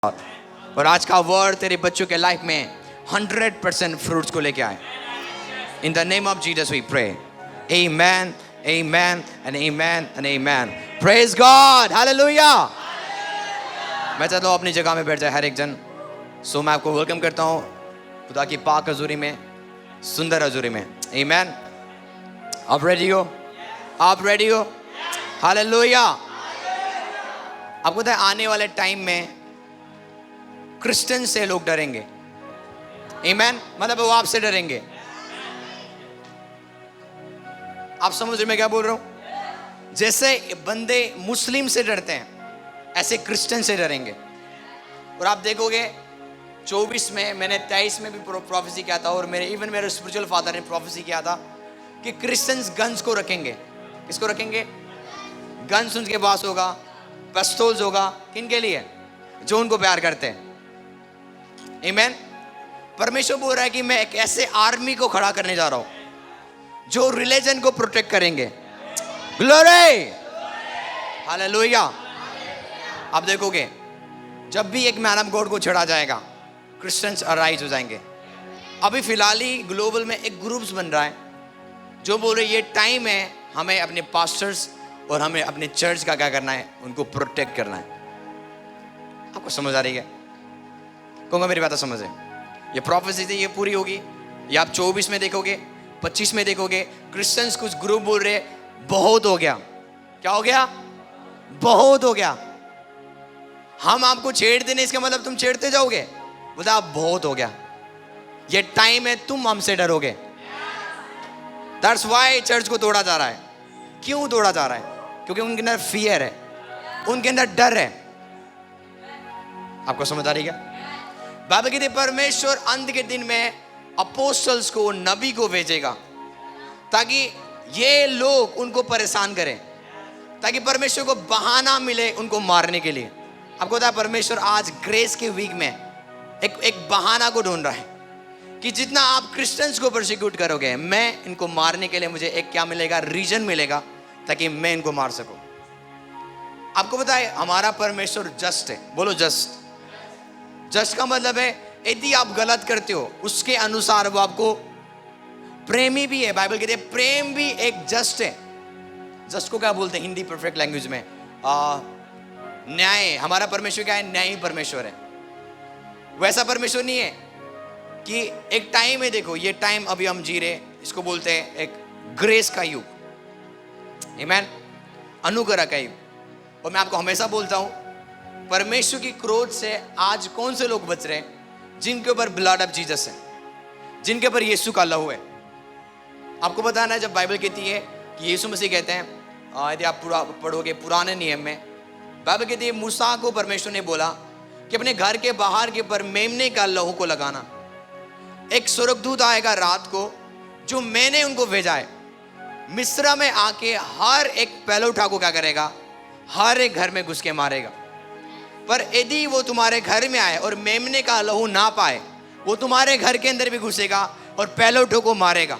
और आज का वर्ड तेरे बच्चों के लाइफ में 100% फ्रूट्स को लेके आए. In the name of Jesus we pray. Amen, amen and amen and amen. Praise God. Hallelujah. मैं चाहता हूँ अपनी जगह में बैठ जाए हर एक जन. सो मैं आपको वेलकम करता हूँ खुदा की पाक हजूरी में, सुंदर हजूरी में. Amen. आप रेडी हो? आप रेडी हो? हालेलुया. आपको पता है आने वाले टाइम में क्रिश्चियन से लोग डरेंगे. Amen. मतलब वो आपसे डरेंगे. आप समझ रहे मैं क्या बोल रहा हूं? जैसे बंदे मुस्लिम से डरते हैं ऐसे क्रिश्चियन से डरेंगे. और आप देखोगे 24 में, मैंने 23 में भी प्रोफेसी किया था और मेरे स्पिरिचुअल फादर ने प्रोफेसी किया था कि क्रिश्चियंस गन्स को रखेंगे. किसको रखेंगे? गन्स उनके पास होगा, पिस्तौल्स होगा. किन के लिए? जो उनको प्यार करते हैं. आमीन. परमेश्वर बोल रहा है कि मैं एक ऐसे आर्मी को खड़ा करने जा रहा हूं जो रिलीजन को प्रोटेक्ट करेंगे. ग्लोरी. हालेलुया. आप देखोगे जब भी एक मैन ऑफ गॉड को छेड़ा जाएगा क्रिश्चियंस अराइज हो जाएंगे. अभी फिलहाल ही ग्लोबल में एक ग्रुप्स बन रहा है जो बोल रहे ये टाइम है हमें अपने पास्टर्स और हमें अपने चर्च का क्या करना है, उनको प्रोटेक्ट करना है. आपको समझ आ रही है? कहूँगा मेरी बात समझ है. ये प्रोफेसी थी, ये पूरी होगी. ये आप 24 में देखोगे, 25 में देखोगे क्रिश्चियंस कुछ ग्रुप बोल रहे बहुत हो गया. क्या हो गया? बहुत हो गया. हम आपको छेड़ देने इसका मतलब तुम छेड़ते जाओगे. बोलता आप बहुत हो गया. ये टाइम है तुम हमसे डरोगे. दैट्स व्हाई चर्च को तोड़ा जा रहा है. क्यों तोड़ा जा रहा है? क्योंकि उनके अंदर फियर है, उनके अंदर डर है. आपको समझ आ रही क्या? बाइबल कहती है परमेश्वर अंत के दिन में अपोस्टल्स को, नबी को भेजेगा ताकि ये लोग उनको परेशान करें, ताकि परमेश्वर को बहाना मिले उनको मारने के लिए. आपको पता है परमेश्वर आज ग्रेस के वीक में एक बहाना को ढूंढ रहा है कि जितना आप क्रिश्चियंस को प्रोसिक्यूट करोगे, मैं इनको मारने के लिए मुझे एक क्या मिलेगा, रीजन मिलेगा ताकि मैं इनको मार सकूं. आपको पता है हमारा परमेश्वर जस्ट है. बोलो जस्ट. जस्ट का मतलब है यदि आप गलत करते हो उसके अनुसार वो आपको प्रेमी भी है. बाइबल कहती है प्रेम भी एक जस्ट है. जस्ट को क्या बोलते हैं हिंदी परफेक्ट लैंग्वेज में? न्याय. हमारा परमेश्वर क्या है? न्यायी परमेश्वर है. वैसा परमेश्वर नहीं है कि एक टाइम है. देखो ये टाइम अभी हम जी रहे, इसको बोलते हैं एक ग्रेस का युग. आमीन. अनुग्रह का युग. और मैं आपको हमेशा बोलता हूं परमेश्वर की क्रोध से आज कौन से लोग बच रहे हैं? जिनके ऊपर ब्लड ऑफ जीसस है, जिनके ऊपर यीशु का लहू है. आपको पता है ना जब बाइबल कहती है कि यीशु मसीह कहते हैं, यदि आप पूरा पढ़ोगे पुराने नियम में, बाइबल कहती है मूसा को परमेश्वर ने बोला कि अपने घर के बाहर के ऊपर मेमने का लहू को लगाना. एक स्वर्गदूत आएगा रात को जो मैंने उनको भेजा है. मिस्र में आके हर एक पहलौठा को क्या करेगा? हर एक घर में घुस के मारेगा. पर यदि वो तुम्हारे घर में आए और मेमने का लहू ना पाए, वो तुम्हारे घर के अंदर भी घुसेगा और पहलौठों को मारेगा.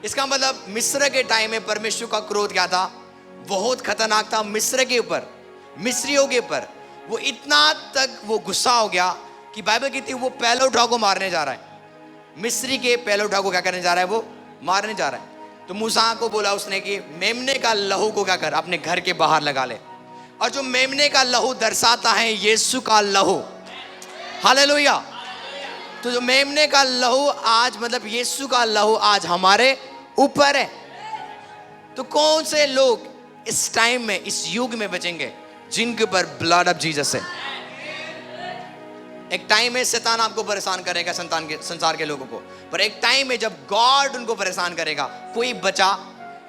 इसका मतलब मिस्र के टाइम में परमेश्वर का क्रोध क्या था? बहुत खतरनाक था मिस्र के ऊपर, मिस्रियों के ऊपर. वो इतना तक वो गुस्सा हो गया कि बाइबल कहती है वो पहलौठा को मारने जा रहा है. मिस्री के पहलौठा को क्या करने जा रहा है? वो मारने जा रहा है. तो मूसा को बोला उसने कि मेमने का लहू को क्या कर, अपने घर के बाहर लगा ले. और जो मेमने का लहू दर्शाता है यीशु का लहू. हालेलुया. तो जो मेमने का लहू आज मतलब यीशु का लहू आज हमारे ऊपर है. तो कौन से लोग इस टाइम में, इस युग में बचेंगे? जिनके ऊपर ब्लड ऑफ जीसस है. एक टाइम है शैतान आपको परेशान करेगा, संसार के लोगों को, पर एक टाइम है जब गॉड उनको परेशान करेगा. कोई बचा?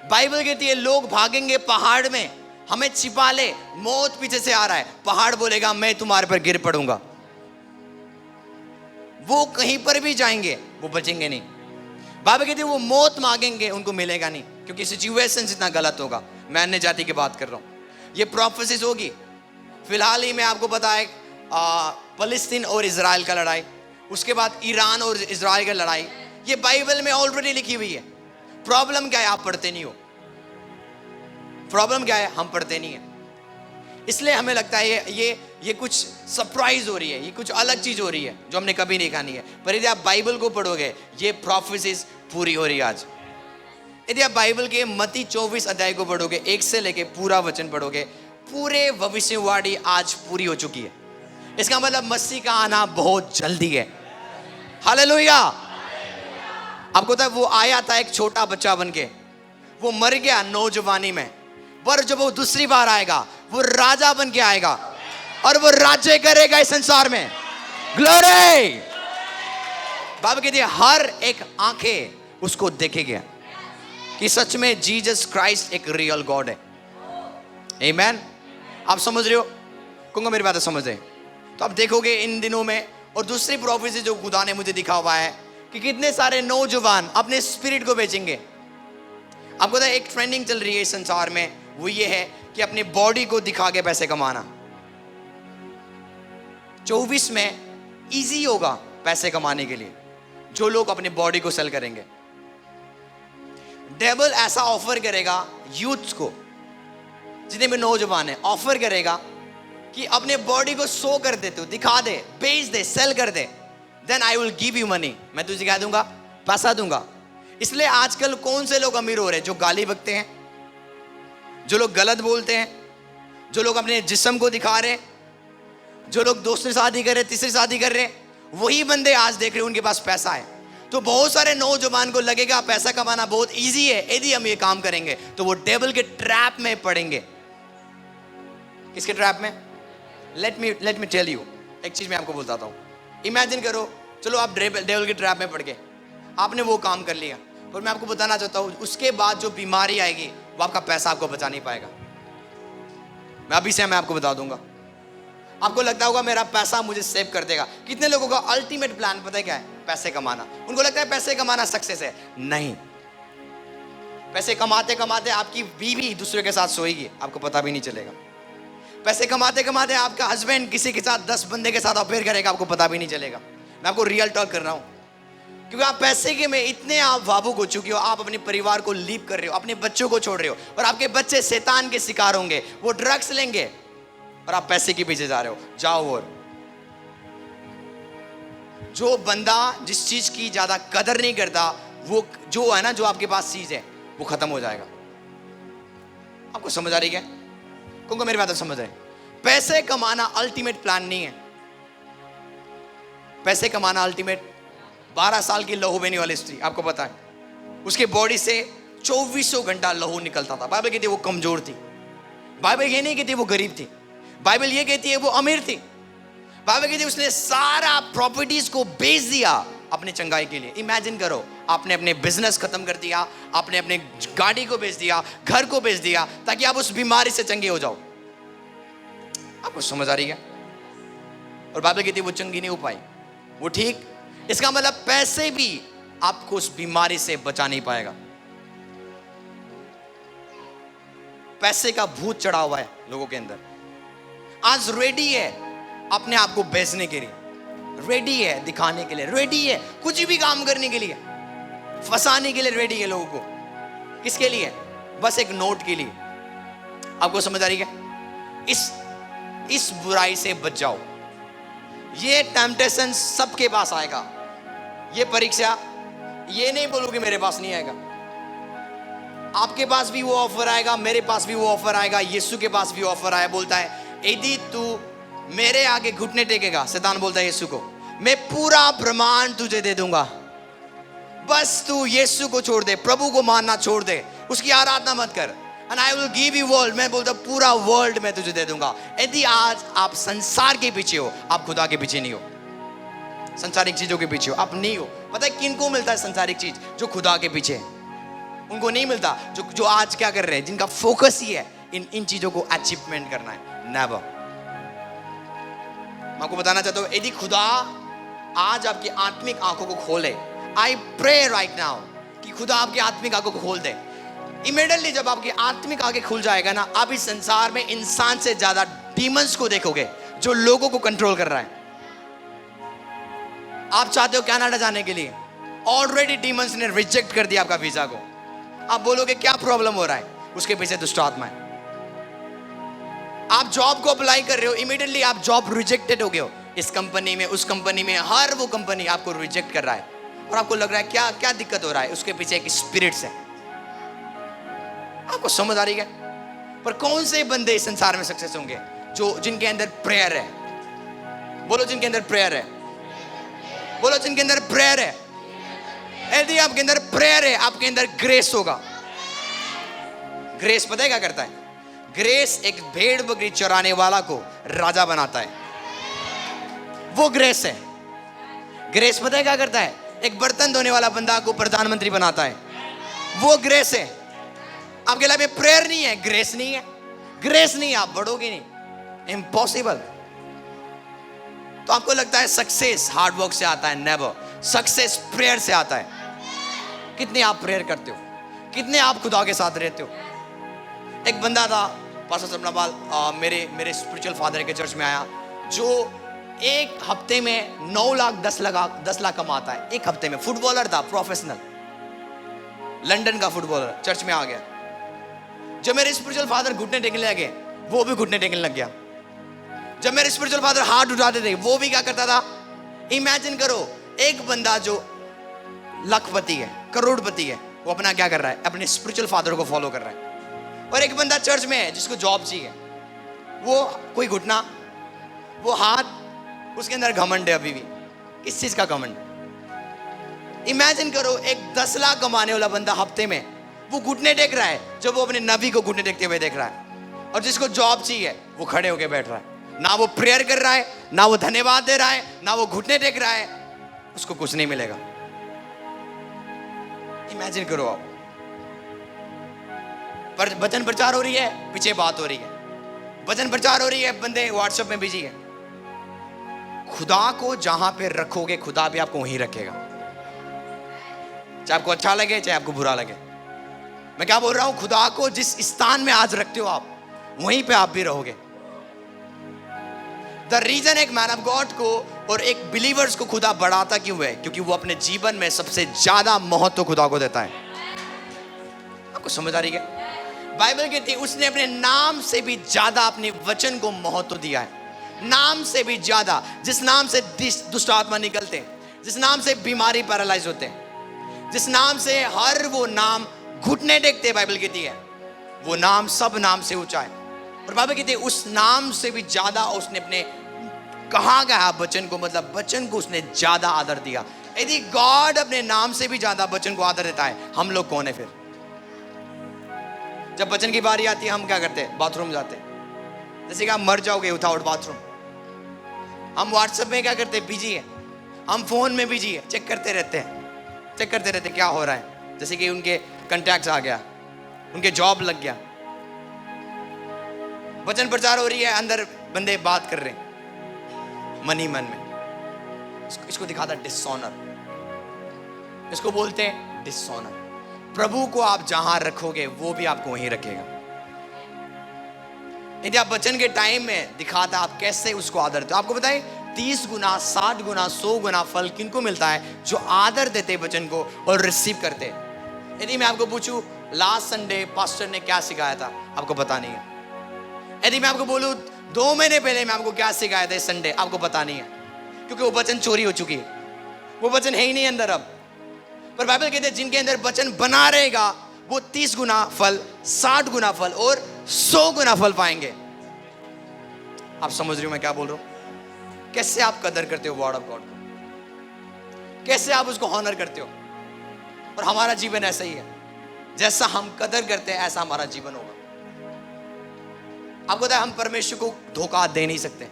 बाइबल कहती है लोग भागेंगे पहाड़ में, हमें छिपा ले, मौत पीछे से आ रहा है. पहाड़ बोलेगा मैं तुम्हारे पर गिर पड़ूंगा. वो कहीं पर भी जाएंगे वो बचेंगे नहीं. बाइबल कहती है वो मौत मांगेंगे, उनको मिलेगा नहीं, क्योंकि सिचुएशन इतना गलत होगा. मैं अन्य जाति की बात कर रहा हूं. ये प्रोफेसीज होगी. फिलहाल ही में आपको पता है फलस्तीन और इजराइल का लड़ाई, उसके बाद ईरान और इजराइल का लड़ाई, ये बाइबल में ऑलरेडी लिखी हुई है. प्रॉब्लम क्या है? आप पढ़ते नहीं हो. प्रॉब्लम क्या है? हम पढ़ते नहीं है. इसलिए हमें लगता है ये कुछ सरप्राइज हो रही है, ये कुछ अलग चीज हो रही है जो हमने कभी नहीं खानी है। पर यदि आप बाइबल को पढ़ोगे, ये प्रोफेसीज पूरी हो रही है आज। यदि आप बाइबल के मत्ती 24 अध्याय को पढ़ोगे, 1 से लेके पूरा वचन पढ़ोगे, पूरे भविष्यवाणी आज पूरी हो चुकी है। इसका मतलब मसीह का आना बहुत जल्दी है। हालेलुया। आपको पता है वो आया था एक छोटा बच्चा बन के, वो मर गया नौजवानी में, पर जब वो दूसरी बार आएगा वो राजा बन के आएगा और वो राज्य करेगा इस संसार में। ग्लोरी। बाइबल कहती है हर एक आंखें उसको देखेगी कि सच में जीसस क्राइस्ट एक रियल गॉड है। आमीन। आप समझ रहे हो? कौन मेरी बात समझ रहे? तो आप देखोगे इन दिनों में, और दूसरी प्रोफेसी जो खुदा ने मुझे दिखा हुआ है कि कितने सारे नौजवान अपने स्पिरिट को बेचेंगे। आपको पता है एक ट्रेंडिंग चल रही है इस संसार में, वो ये है कि अपने बॉडी को दिखा के पैसे कमाना। 24 में इजी होगा पैसे कमाने के लिए जो लोग अपने बॉडी को सेल करेंगे। डेविल ऐसा ऑफर करेगा यूथ को, जितने भी नौजवान है, ऑफर करेगा कि अपने बॉडी को शो कर दे, तू दिखा दे, बेच दे, सेल कर दे, then I will give you money, मैं तुझे क्या दूंगा? पैसा दूंगा। इसलिए आजकल कौन से लोग अमीर हो रहे हैं? जो गाली बकते हैं, जो लोग गलत बोलते हैं, जो लोग अपने जिस्म को दिखा रहे हैं, जो लोग दूसरी शादी कर रहे, तीसरी शादी कर रहे, वही बंदे आज देख रहे हैं उनके पास पैसा है। तो बहुत सारे नौजवान को लगेगा पैसा कमाना बहुत इजी है, यदि हम ये काम करेंगे तो वो डेविल के ट्रैप में पड़ेंगे। किसके ट्रैप में? लेट मी टेल यू, एक चीज मैं आपको बताता हूँ। इमेजिन करो, चलो आप डेविल के ट्रैप में पड़ गए, आपने वो काम कर लिया, पर मैं आपको बताना चाहता हूँ उसके बाद जो बीमारी आएगी वो आपका पैसा आपको बचा नहीं पाएगा। मैं अभी से मैं आपको बता दूंगा। आपको लगता होगा मेरा पैसा मुझे सेव कर देगा। कितने लोगों का अल्टीमेट प्लान पता है क्या है? पैसे कमाना। उनको लगता है पैसे कमाना सक्सेस है। नहीं, पैसे कमाते कमाते आपकी बीवी दूसरे के साथ सोएगी, आपको पता भी नहीं चलेगा। पैसे कमाते कमाते आपका हस्बैंड किसी के साथ 10 बंदे के साथ अफेयर करेगा, आपको पता भी नहीं चलेगा। मैं आपको रियल टॉक कर रहा हूं, क्योंकि आप पैसे के में इतने आप भावुक हो चुके हो, आप अपने परिवार को लीव कर रहे हो, अपने बच्चों को छोड़ रहे हो, और आपके बच्चे शैतान के शिकार होंगे, वो ड्रग्स लेंगे और आप पैसे के पीछे जा रहे हो। जाओ। और जो बंदा जिस चीज की ज्यादा कदर नहीं करता, वो जो है ना, जो आपके पास चीज है वो खत्म हो जाएगा। आपको समझ आ रही है? कौन को मेरी बात समझ रहे? पैसे कमाना अल्टीमेट प्लान नहीं है। पैसे कमाना अल्टीमेट, 12 साल की लहू बहने वाली स्त्री, आपको पता है उसके बॉडी से 2400 घंटा लहू निकलता था। बाइबल कहती है वो कमजोर थी। बाइबल ये नहीं कहती वो गरीब थी, बाइबल ये कहती है वो अमीर थी। बाइबल कहती है उसने सारा प्रॉपर्टीज को बेच दिया अपने चंगाई के लिए। इमेजिन करो, आपने अपने बिजनेस खत्म कर दिया, आपने अपने गाड़ी को बेच दिया, घर को बेच दिया, ताकि आप उस बीमारी से चंगे हो जाओ। आपको समझ आ रही है? और बाइबल कहती है वो चंगी नहीं हो पाई, वो ठीक। इसका मतलब पैसे भी आपको उस बीमारी से बचा नहीं पाएगा। पैसे का भूत चढ़ा हुआ है लोगों के अंदर। आज रेडी है अपने आप को बेचने के लिए, रेडी है दिखाने के लिए, रेडी है कुछ भी काम करने के लिए, फंसाने के लिए रेडी है लोगों को। किसके लिए? बस एक नोट के लिए। आपको समझ आ रही है? इस बुराई से बच जाओ। ये टेम्पटेशन सबके पास आएगा। ये परीक्षा, ये नहीं बोलूंगी मेरे पास नहीं आएगा। आपके पास भी वो ऑफर आएगा, मेरे पास भी वो ऑफर आएगा, यीशु के पास भी ऑफर आया। बोलता है यदि तू मेरे आगे घुटने टेकेगा, शैतान बोलता है यीशु को, मैं पूरा ब्रह्मांड तुझे दे दूंगा। बस तू यीशु को छोड़ दे, प्रभु को मानना छोड़ दे, उसकी आराधना मत कर। And I will give you world, मैं बोलता पूरा वर्ल्ड मैं तुझे दे दूंगा। यदि आज आप संसार के पीछे हो, आप खुदा के पीछे नहीं हो। संसारिक चीजों के पीछे हो, आप नहीं हो। पता है किनको मिलता है संसारिक चीज? जो खुदा के पीछे है उनको नहीं मिलता। जो आज क्या कर रहे हैं, जिनका फोकस ही है इन चीजों को अचीवमेंट करना है। नेवर। मैं आपको बताना चाहता हूं, यदि खुदा आज आपकी आत्मिक आंखों को खोले, आई प्रे राइट नाउ कि खुदा आपकी आत्मिक आंखों को खोल दे। इमीडिएटली जब आपकी आत्मिक आंखें खुल जाएगा ना, आप इस संसार में इंसान से ज्यादा डीमंस को देखोगे जो लोगों को कंट्रोल कर रहा है। आप चाहते हो कनाडा जाने के लिए, ऑलरेडी डीमंस ने रिजेक्ट कर दिया आपका वीजा को। आप बोलोगे क्या प्रॉब्लम हो रहा है? उसके पीछे दुष्ट आत्मा है। आप जॉब को अप्लाई कर रहे हो, इमीडिएटली आप जॉब रिजेक्टेड हो गए हो, इस कंपनी में, उस कंपनी में, हर वो कंपनी आपको रिजेक्ट कर रहा है और आपको लग रहा है क्या क्या दिक्कत हो रहा है, उसके पीछे एक स्पिरिट्स है। आपको समझ आ रही है? पर कौन से बंदे इस संसार में सक्सेस होंगे? जो जिनके अंदर प्रेयर है। बोलो जिनके अंदर प्रेयर है, बोलो जिनके अंदर प्रेयर है। यदि आपके अंदर प्रेयर है, आपके अंदर ग्रेस होगा। ग्रेस पता है क्या करता है? ग्रेस एक भेड़ बकरी चराने वाला को राजा बनाता है, वो ग्रेस है। ग्रेस पता है क्या करता है? एक बर्तन धोने वाला बंदा को प्रधानमंत्री बनाता है, वो ग्रेस है। आपके लाइफ में प्रेयर नहीं है, ग्रेस नहीं है, ग्रेस नहीं, आप बढ़ोगे नहीं, इम्पॉसिबल। तो आपको लगता है सक्सेस हार्ड वर्क से आता है? नेवर। सक्सेस प्रेयर से आता है। कितने आप प्रेयर करते हो, कितने आप खुदा के साथ रहते हो? एक बंदा था पास्टर सपनापाल, मेरे स्पिरिचुअल फादर के चर्च में आया, जो एक हफ्ते में 9 लाख 10 लाख कमाता है एक हफ्ते में। फुटबॉलर था, प्रोफेशनल, लंदन का फुटबॉलर, चर्च में आ गया। जब मेरे स्पिरिचुअल फादर घुटने टेकने लगे, वो भी घुटने टेकने लग गया। जब मेरे स्पिरिचुअल फादर हाथ उठाते थे, वो भी क्या करता था? इमेजिन करो, एक बंदा जो लखपति है, करोड़पति है, वो अपना क्या कर रहा है? अपने स्पिरिचुअल फादर को फॉलो कर रहा है। और एक बंदा चर्च में है जिसको जॉब चाहिए, वो कोई घुटना, वो हाथ, उसके अंदर घमंड है अभी भी। किस चीज का घमंड? इमेजिन करो, एक 10 लाख कमाने वाला बंदा हफ्ते में वो घुटने टेक रहा है, जब वो अपने नबी को घुटने टेकते हुए देख रहा है। और जिसको जॉब चाहिए वो खड़े होकर बैठ रहा है, ना वो प्रेयर कर रहा है, ना वो धन्यवाद दे रहा है, ना वो घुटने टेक रहा है, उसको कुछ नहीं मिलेगा। इमेजिन करो आप। पर वचन प्रचार हो रही है, पीछे बात हो रही है, वचन प्रचार हो रही है, बंदे व्हाट्सएप में बिजी है। खुदा को जहां पे रखोगे, खुदा भी आपको वहीं रखेगा, चाहे आपको अच्छा लगे चाहे आपको बुरा लगे। मैं क्या बोल रहा हूं? खुदा को जिस स्थान में आज रखते हो आप, वहीं पे आप भी रहोगे। द रीजन एक मैन ऑफ गॉड को और एक बिलीवर्स को खुदा बढ़ाता क्यों है? क्योंकि वो अपने जीवन में सबसे ज्यादा महत्व खुदा को देता है। आपको समझ आ रही है? बाइबल कहती है उसने अपने नाम से भी ज्यादा अपने वचन को महत्व दिया है। नाम से भी ज्यादा, जिस नाम से दुष्ट आत्मा निकलते हैं, जिस नाम से बीमारी पैरालाइज होते हैं, जिस नाम से हर वो नाम घुटने टेकते, बाइबल कहती है वो नाम सब नाम से ऊंचा है। और बाइबल कहती है उस नाम से भी ज्यादा उसने अपने कहा गया वचन को, मतलब वचन को उसने ज्यादा आदर दिया। यदि गॉड अपने नाम से भी ज्यादा वचन को आदर देता है, हम लोग कौन है फिर? जब वचन की बारी आती है, हम क्या करते हैं? बाथरूम जाते हैं। जैसे कि आप मर जाओगे, उठाओ बाथरूम। हम व्हाट्सएप में क्या करते हैं? बिजी है। हम फोन में बिजी है, चेक करते रहते हैं, चेक करते रहते हैं क्या हो रहा है। जैसे कि उनके कॉन्टैक्ट्स आ गया, उनके जॉब लग गया, वचन प्रचार हो रही है, अंदर बंदे बात कर रहे हैं मन ही मन में। इसको दिखाता है डिसऑनर, इसको बोलते हैं डिसऑनर। प्रभु को आप जहां रखोगे, वो भी आपको वहीं रखेगा। यदि आप वचन के टाइम में दिखाता आप कैसे उसको आदर देते हो। आपको बताएं 30 गुना, 60 गुना, 100 गुना फल किनको मिलता है? जो आदर देते वचन को और रिसीव करते। यदि मैं आपको पूछूं लास्ट संडे पास्टर ने क्या सिखाया था, आपको पता नहीं है। यदि मैं आपको बोलूं 2 महीने पहले मैं आपको क्या सिखाया था इस संडे, आपको पता नहीं है, क्योंकि वो वचन चोरी हो चुकी है, वो वचन है ही नहीं अंदर अब। पर बाइबल कहते हैं जिनके अंदर वचन बना रहेगा वो 30 गुना फल, 60 गुना फल और 100 गुना फल पाएंगे। आप समझ रहे हो मैं क्या बोल रहा हूं? कैसे आप कदर करते हो वर्ड ऑफ गॉड को, कैसे आप उसको ऑनर करते हो। और हमारा जीवन ऐसा ही है, जैसा हम कदर करते हैं ऐसा हमारा जीवन होगा। आपको पता है हम परमेश्वर को धोखा दे नहीं सकते,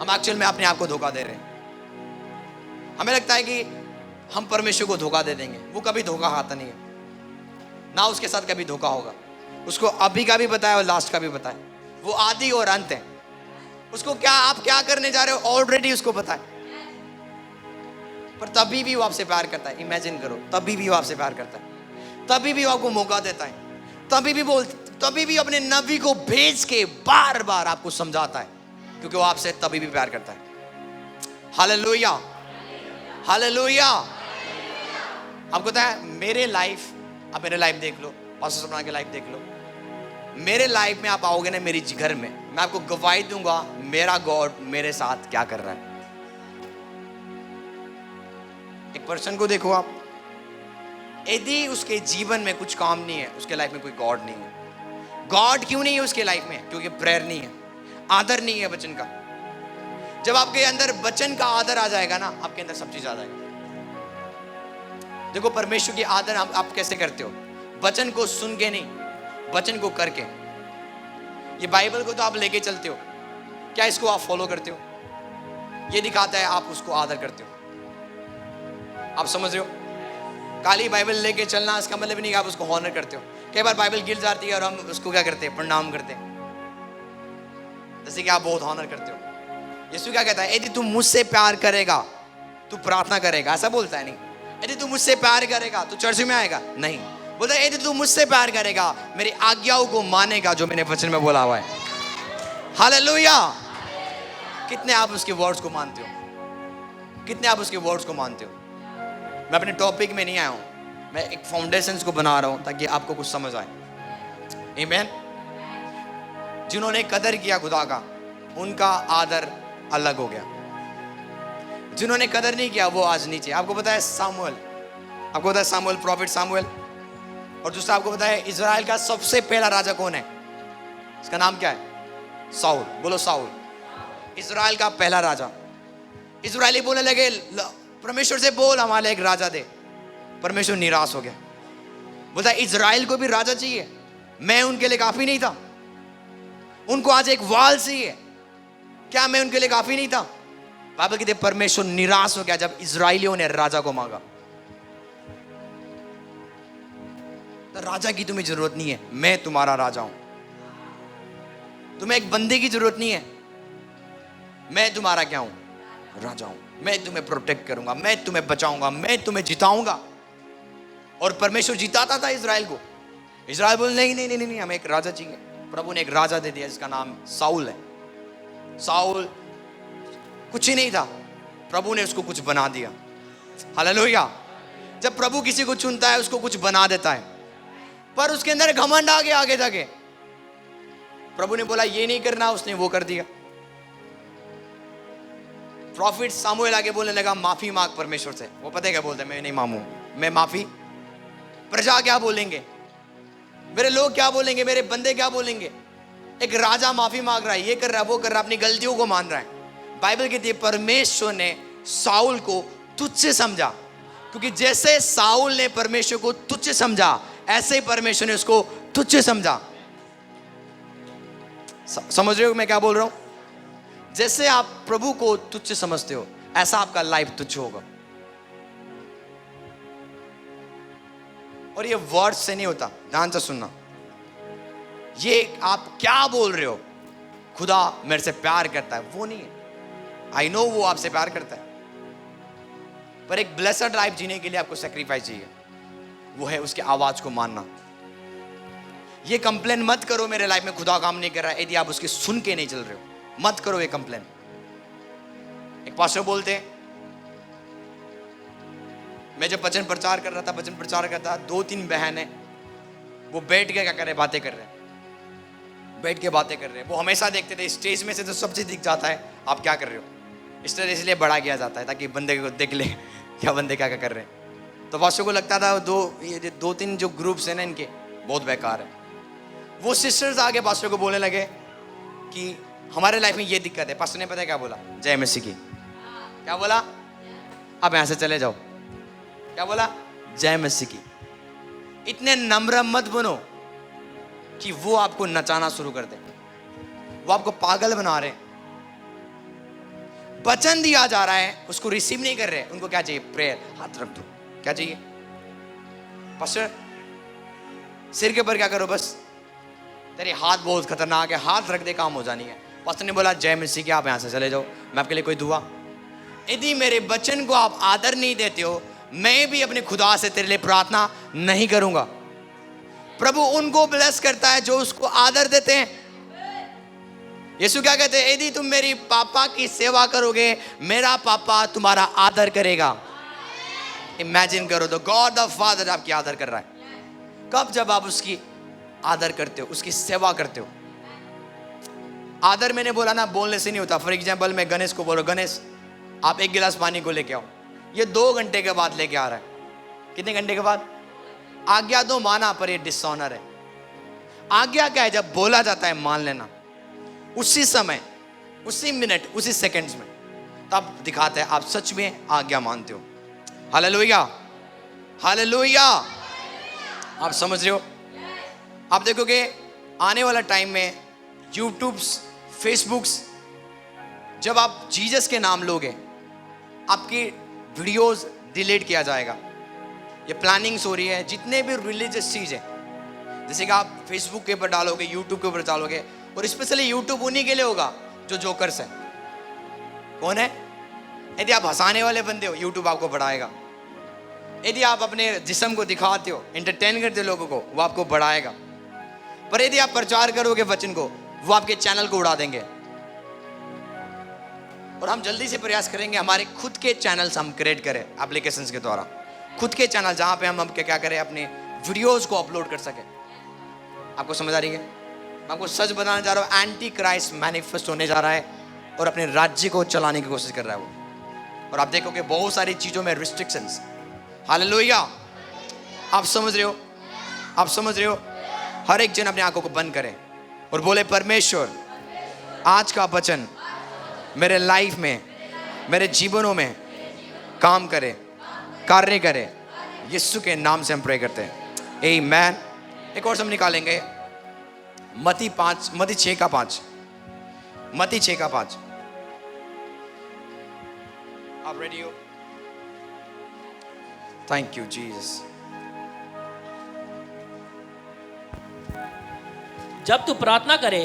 हम एक्चुअल में अपने आप को धोखा दे रहे हैं। हमें लगता है कि हम परमेश्वर को धोखा दे देंगे, वो कभी धोखा खाता नहीं है, ना उसके साथ कभी धोखा होगा। उसको अभी का भी पता है और लास्ट का भी पता है, वो आदि और अंत है। उसको क्या आप क्या करने जा रहे हो ऑलरेडी उसको पता है, पर तभी भी वो आपसे प्यार करता है। इमेजिन करो, तभी भी वो आपसे प्यार करता है, तभी भी वो आपको मौका देता है, तभी भी अपने नबी को भेज के बार बार आपको समझाता है, क्योंकि वो आपसे तभी भी प्यार करता है। Hallelujah, hallelujah. आपको पता है मेरे लाइफ, आप मेरे लाइफ देख लो, पास्टर सपना के लाइफ देख लो, मेरे लाइफ में आप आओगे ना, मेरी घर में, मैं आपको गवाही दूंगा मेरा गॉड मेरे साथ क्या कर रहा है। एक पर्सन को देखो आप, यदि उसके जीवन में कुछ काम नहीं है, उसके लाइफ में कोई गॉड नहीं है। गॉड क्यों नहीं है उसके लाइफ में? क्योंकि प्रेयर नहीं है, आदर नहीं है वचन का। जब आपके अंदर वचन का आदर आ जाएगा ना, आपके अंदर सब चीज आ जाएगा। देखो परमेश्वर की आदर आप कैसे करते हो? वचन को सुन के नहीं, वचन को करके। ये बाइबल को तो आप लेके चलते हो, क्या इसको आप फॉलो करते हो? ये दिखाता है आप उसको आदर करते हो। आप समझ रहे हो? काली बाइबल लेके चलना इसका मतलब नहीं कि आप उसको ऑनर करते हो। कई बार बाइबल गिर जाती है और हम उसको क्या करते हैं? प्रणाम करते हैं, जैसे कि आप बहुत ऑनर करते हो। यीशु क्या कहता है? यदि तू मुझसे प्यार करेगा तू प्रार्थना करेगा, ऐसा बोलता है नहीं। यदि तू मुझसे प्यार करेगा तो चर्च में आएगा, नहीं। बोलता है यदि तू मुझसे प्यार करेगा, मेरी आज्ञाओं को मानेगा जो मैंने वचन में बोला हुआ है। हालेलुया! कितने आप उसके वर्ड्स को मानते हो? कितने आप उसके वर्ड्स को मानते हो? मैं अपने टॉपिक में नहीं आया हूं, मैं एक फाउंडेशंस को बना रहा हूं ताकि आपको कुछ समझ आए। आमीन। जिन्होंने कदर किया खुदा का, उनका आदर अलग हो गया। जिन्होंने कदर नहीं किया वो आज नीचे। आपको पता है सामुएल, आपको पता है सामुएल, प्रॉफिट सामुएल। और दूसरा आपको पता है इजराइल का सबसे पहला राजा कौन है? इसका नाम क्या है? साउल। बोलो साउल। इजराइल का पहला राजा। इजरायली बोलने लगे परमेश्वर से बोल हमारे एक राजा दे। परमेश्वर निराश हो गया, बोलता इजराइल को भी राजा चाहिए, मैं उनके लिए काफी नहीं था। उनको आज एक वाल चाहिए, क्या मैं उनके लिए काफी नहीं था? बाइबल कहते परमेश्वर निराश हो गया जब इजराइलियों ने राजा को मांगा। तो राजा की तुम्हें जरूरत नहीं है, मैं तुम्हारा राजा हूं। तुम्हें एक बंदे की जरूरत नहीं है, मैं तुम्हारा क्या हूं? राजा हूं। मैं तुम्हें प्रोटेक्ट करूंगा, मैं तुम्हें बचाऊंगा, मैं तुम्हें जिताऊंगा। और परमेश्वर जिताता था इजराइल को। इजराइल बोले नहीं नहीं नहीं नहीं, हमें एक राजा चाहिए। प्रभु ने एक राजा दे दिया जिसका नाम साउल है। साउल कुछ ही नहीं था, प्रभु ने उसको कुछ बना दिया। हालेलुया! जब प्रभु किसी को चुनता है उसको कुछ बना देता है, पर उसके अंदर घमंड आ गया। आगे जाके प्रभु ने बोला ये नहीं करना, उसने वो कर दिया। प्रॉफिट सामुएल आगे बोलने लगा माफी मांग परमेश्वर से। वो पता है क्या बोलते हैं? मैं नहीं मांगू, मैं माफी। प्रजा क्या बोलेंगे, मेरे लोग क्या बोलेंगे, मेरे बंदे क्या बोलेंगे? एक राजा माफी मांग रहा है, ये कर रहा है, वो कर रहा है, अपनी गलतियों को मान रहा है। बाइबल कहती है परमेश्वर ने साउल को तुच्छ समझा, क्योंकि जैसे साउल ने परमेश्वर को तुच्छ समझा, ऐसे ही परमेश्वर ने उसको तुच्छ समझा। समझ रहे हो मैं क्या बोल रहा हूं? जैसे आप प्रभु को तुच्छ समझते हो, ऐसा आपका लाइफ तुच्छ होगा। और ये वर्ड से नहीं होता, ध्यान से सुनना। ये आप क्या बोल रहे हो, खुदा मेरे से प्यार करता है, वो नहीं है। आई नो वो आपसे प्यार करता है, पर एक ब्लेसड लाइफ जीने के लिए आपको सेक्रीफाइस चाहिए। वो है उसकी आवाज को मानना। ये कंप्लेन मत करो मेरे लाइफ में खुदा काम नहीं कर रहा है, यदि आप उसके सुन के नहीं चल रहे हो। मत करो ये कंप्लेन। एक पास्टर बोलते हैं, मैं जब वचन प्रचार कर रहा था, वचन प्रचार करता, 2-3 बहन है, वो बैठ के क्या कर रहे, बातें कर रहे हैं, बैठ के बातें कर रहे हैं। वो हमेशा देखते थे स्टेज में से तो सब चीज दिख जाता है, आप क्या कर रहे हो। इस तरह इसलिए बढ़ा किया जाता है ताकि बंदे को देख ले क्या बंदे क्या कर रहे हैं। तो पास्टर को लगता था 2-3 जो ग्रुप्स हैं ना इनके बहुत बेकार है। वो सिस्टर्स आगे पास्टर को बोलने लगे कि हमारे लाइफ में ये दिक्कत है। पास्टर ने पता है क्या बोला? जय मसीह की। क्या बोला? अब यहां से चले जाओ। क्या बोला? जय मसीह की। इतने नम्र मत बनो कि वो आपको नचाना शुरू कर दे, वो आपको पागल बना रहे। वचन दिया जा रहा है, उसको रिसीव नहीं कर रहे। उनको क्या चाहिए? प्रेयर। हाथ रख दो। क्या चाहिए? पास्टर सिर के ऊपर क्या करो? बस तेरे हाथ बहुत खतरनाक है, हाथ रख दे, काम हो जानी है। पास्टर ने बोला जय मसीह की, आप यहां से चले जाओ, मैं आपके लिए कोई दुआ। यदि मेरे वचन को आप आदर नहीं देते हो, मैं भी अपने खुदा से तेरे लिए प्रार्थना नहीं करूंगा। प्रभु उनको ब्लेस करता है जो उसको आदर देते हैं। यीशु क्या कहते हैं? यदि तुम मेरी पापा की सेवा करोगे, मेरा पापा तुम्हारा आदर करेगा। इमेजिन करो, द गॉड द फादर आपकी आदर कर रहा है। कब? जब आप उसकी आदर करते हो, उसकी सेवा करते हो। आदर मैंने बोला ना, बोलने से नहीं होता। फॉर एग्जाम्पल मैं गणेश को बोल रहा हूँ, गणेश आप 1 गिलास पानी को लेके आओ, ये 2 घंटे के बाद लेके आ रहा है। कितने घंटे के बाद? आज्ञा तो माना, पर ये डिसऑनर है। आज्ञा क्या है? जब बोला जाता है मान लेना, उसी समय, उसी मिनट, उसी सेकंड्स में, तब दिखाते हैं आप सच में आज्ञा मानते हो। Hallelujah, hallelujah. आप समझ रहे हो? आप देखोगे आने वाला टाइम में यूट्यूब्स, फेसबुक्स, जब आप जीसस के नाम लोगे, आपकी वीडियोस डिलीट किया जाएगा। ये प्लानिंग्स हो रही है। जितने भी रिलीजियस चीज़ है, जैसे कि आप फेसबुक के ऊपर डालोगे, यूट्यूब के ऊपर डालोगे, और स्पेशली यूट्यूब उन्हीं के लिए होगा जो जोकर्स है। कौन है? यदि आप हंसाने वाले बंदे हो, यूट्यूब आपको बढ़ाएगा। यदि आप अपने जिस्म को दिखाते हो, एंटरटेन करते हो लोगों को, वो आपको बढ़ाएगा। पर यदि आप प्रचार करोगे वचन को, वो आपके चैनल को उड़ा देंगे। और हम जल्दी से प्रयास करेंगे हमारे खुद के चैनल्स हम क्रिएट करें एप्लीकेशंस के द्वारा, खुद के चैनल, जहां पे हम क्या करें, अपने वीडियोस को अपलोड कर सकें। आपको समझ आ रही है? मैं आपको सच बताना चाह रहा हूँ, एंटी क्राइस्ट मैनिफेस्ट होने जा रहा है और अपने राज्य को चलाने की कोशिश कर रहा है वो। और आप देखोगे बहुत सारी चीजों में रिस्ट्रिक्शंस। हालेलुया। आप समझ रहे हो? आप समझ रहे हो? हर एक जन अपनी आंखों को बंद करे और बोले, परमेश्वर आज का वचन मेरे लाइफ में, मेरे जीवनों में काम करे, कार्य करे। यीशु के नाम से हम प्रे करते हैं, आमीन। एक और हम निकालेंगे, मत्ती 6:5। मत्ती 6:5। आप रेडी हो? Thank you Jesus. जब तू प्रार्थना करे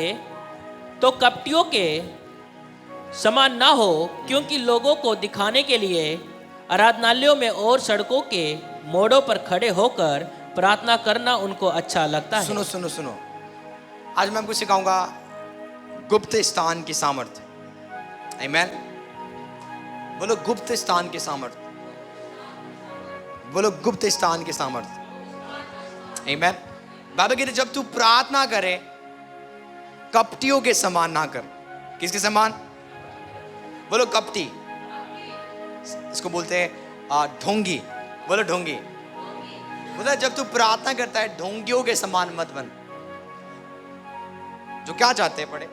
तो कपटियों के समान ना हो, क्योंकि लोगों को दिखाने के लिए आराधनालयों में और सड़कों के मोड़ों पर खड़े होकर प्रार्थना करना उनको अच्छा लगता है। सुनो सुनो सुनो, आज मैं आपको सिखाऊंगा गुप्त स्थान की सामर्थ्य। आमीन। बोलो गुप्त स्थान की सामर्थ्य। बोलो गुप्त स्थान की सामर्थ्य। आमीन। बाबा कहते जब तू प्रार्थना करे, कपटियों के समान ना कर। किसके समान? बोलो कपटी। इसको बोलते हैं ढोंगी। बोलो ढोंगी। बोला जब तू प्रार्थना करता है, ढोंगियों के समान मत बन। जो क्या चाहते हैं पढ़े।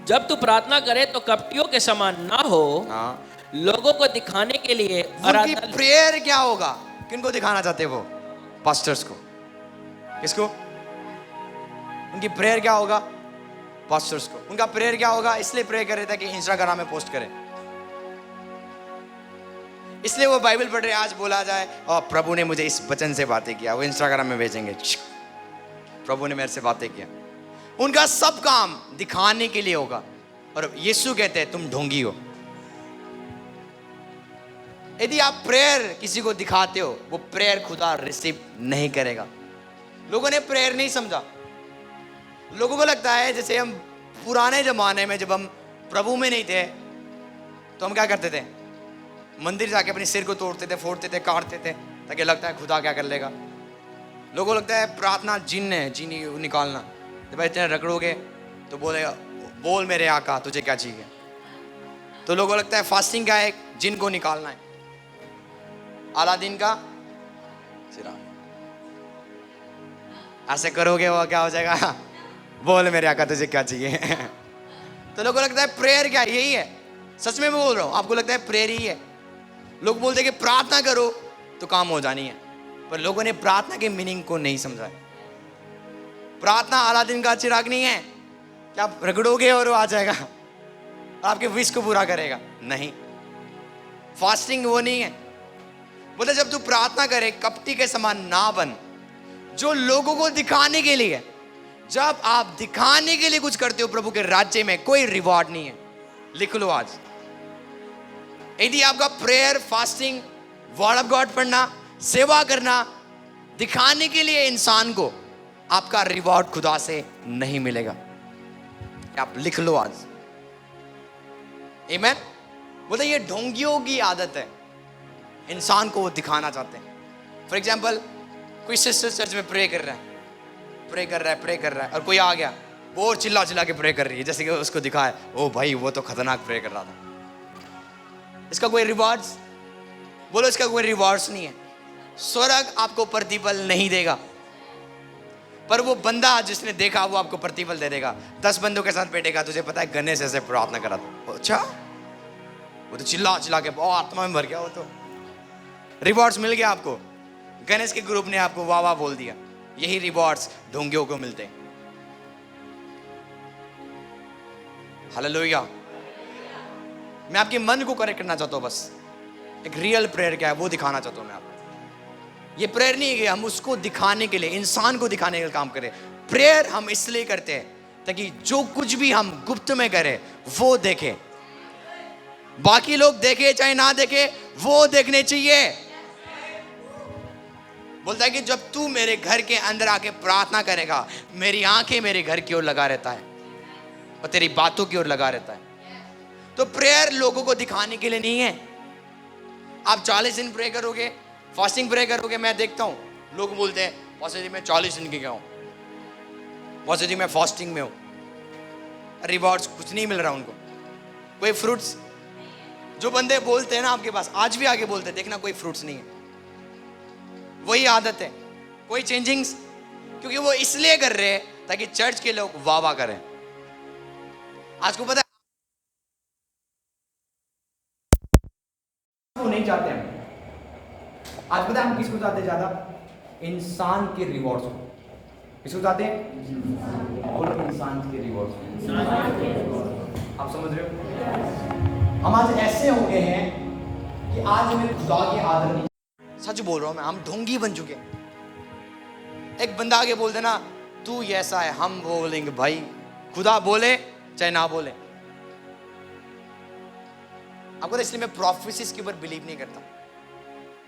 जब तू प्रार्थना करे तो कपटियों के समान ना हो, लोगों को दिखाने के लिए। उनकी प्रेयर क्या होगा? किनको दिखाना चाहते हैं वो? पास्टर्स को। किसको? उनकी प्रेयर क्या होगा? पास्टर्स को। उनका प्रेयर क्या होगा? इसलिए प्रे कर रहे थे कि इंस्टाग्राम में पोस्ट करें, इसलिए वो बाइबल पढ़ रहे। आज बोला जाए और प्रभु ने मुझे इस वचन से बातें किया, वो इंस्टाग्राम में भेजेंगे, प्रभु ने मेरे से बातें किया। उनका सब काम दिखाने के लिए होगा। और यीशु कहते हैं तुम ढोंगी हो। यदि आप प्रेयर किसी को दिखाते हो, वो प्रेयर खुदा रिसीव नहीं करेगा। लोगों ने प्रेयर नहीं समझा। लोगों को लगता है जैसे हम पुराने जमाने में जब हम प्रभु में नहीं थे तो हम क्या करते थे? मंदिर जाके अपने सिर को तोड़ते थे, फोड़ते थे, काटते थे, ताकि लगता है खुदा क्या कर लेगा। लोगों को लगता है प्रार्थना जिन है, जिन निकालना। जब इतने रगड़ोगे तो बोलेगा, बोल मेरे आका तुझे क्या चाहिए। तो लोगों को लगता है फास्टिंग क्या है? जिन को निकालना है। अलादीन का चिराग। ऐसे करोगे वो क्या हो जाएगा? बोल मेरे आका तुझे क्या चाहिए। तो लोगों को लगता है प्रेयर क्या यही है। सच में मैं बोल रहा हूं, आपको लगता है प्रेयर ही है। लोग बोलते हैं कि प्रार्थना करो तो काम हो जानी है, पर लोगों ने प्रार्थना के मीनिंग को नहीं समझा। प्रार्थना अलादीन का चिराग नहीं है कि आप रगड़ोगे और वो आ जाएगा और आपके विश को पूरा करेगा। नहीं, फास्टिंग वो नहीं है। बोले जब तू प्रार्थना करे, कपटी के समान ना बन, जो लोगों को दिखाने के लिए। जब आप दिखाने के लिए कुछ करते हो प्रभु के राज्य में, कोई रिवॉर्ड नहीं है। लिख लो आज। यदि आपका prayer, fasting, word of God पढ़ना, सेवा करना दिखाने के लिए इंसान को, आपका रिवॉर्ड खुदा से नहीं मिलेगा। आप लिख लो आज। आमीन। बोले ये ढोंगियों की आदत है, इंसान को वो दिखाना चाहते हैं। फॉर एग्जाम्पल कोई सिस्टर चर्च में प्रे कर रहा है, प्रे कर रहा है और कोई आ गया, वो और चिल्ला चिल्ला के प्रे कर रही है, जैसे कि उसको दिखाए, ओ भाई वो तो खतरनाक प्रे कर रहा था। इसका कोई रिवॉर्ड्स, बोलो इसका कोई रिवॉर्ड्स नहीं है। स्वर्ग आपको प्रतिफल नहीं देगा, पर वो बंदा जिसने देखा वो आपको प्रतिफल दे देगा। 10 बंदों के साथ बैठेगा, तुझे पता है गणेश ऐसे प्रार्थना करा था, अच्छा वो तो चिल्ला चिल्ला के बहुत आत्मा में भर गया, वो तो रिवॉर्ड्स मिल गया आपको। गणेश के ग्रुप ने आपको वाह वाह बोल दिया। यही रिवॉर्ड्स ढोंगियों को मिलते हैं। हालेलुया। मैं आपके मन को करेक्ट करना चाहता हूं, बस एक रियल प्रेयर क्या है वो दिखाना चाहता हूं मैं आपको। ये प्रेयर नहीं है कि हम उसको दिखाने के लिए, इंसान को दिखाने के लिए काम करें। प्रेयर हम इसलिए करते हैं ताकि जो कुछ भी हम गुप्त में करें वो देखें, बाकी लोग देखे चाहे ना देखे, वो देखने चाहिए। बोलता है कि जब तू मेरे घर के अंदर आके प्रार्थना करेगा, मेरी आंखें मेरे घर की ओर लगा रहता है और तेरी बातों की ओर लगा रहता है। तो प्रेयर लोगों को दिखाने के लिए नहीं है। आप 40 दिन प्रे करोगे, फास्टिंग प्रे करोगे, मैं देखता हूं लोग बोलते हैं पास्टर जी मैं 40 दिन की गया हूं, पास्टर जी मैं फास्टिंग में हूं, रिवॉर्ड्स कुछ नहीं मिल रहा उनको, कोई फ्रूट्स। जो बंदे बोलते हैं ना आपके पास, आज भी आगे बोलते हैं, देखना कोई फ्रूट्स नहीं है। वही आदत है, कोई चेंजिंग्स, क्योंकि वो इसलिए कर रहे हैं ताकि चर्च के लोग वाह वाह करें। आज को पता है वो नहीं चाहते हम। आज पता है हम किसको चाहते हैं ज्यादा? इंसान के रिवॉर्ड्स को। किसको चाहते हैं? और इंसान के रिवॉर्ड्स। आप समझ रहे हो? हम आज ऐसे हो गए हैं कि आज हमें खुदा की आदर नहीं। सच बोल रहा हूं मैं, हम ढोंगी बन चुके। एक बंदा आगे बोल देना तू ऐसा है, हम बोलेंगे भाई खुदा बोले चाहे ना बोले। आपको इसलिए मैं प्रोफेसीज के ऊपर बिलीव नहीं करता।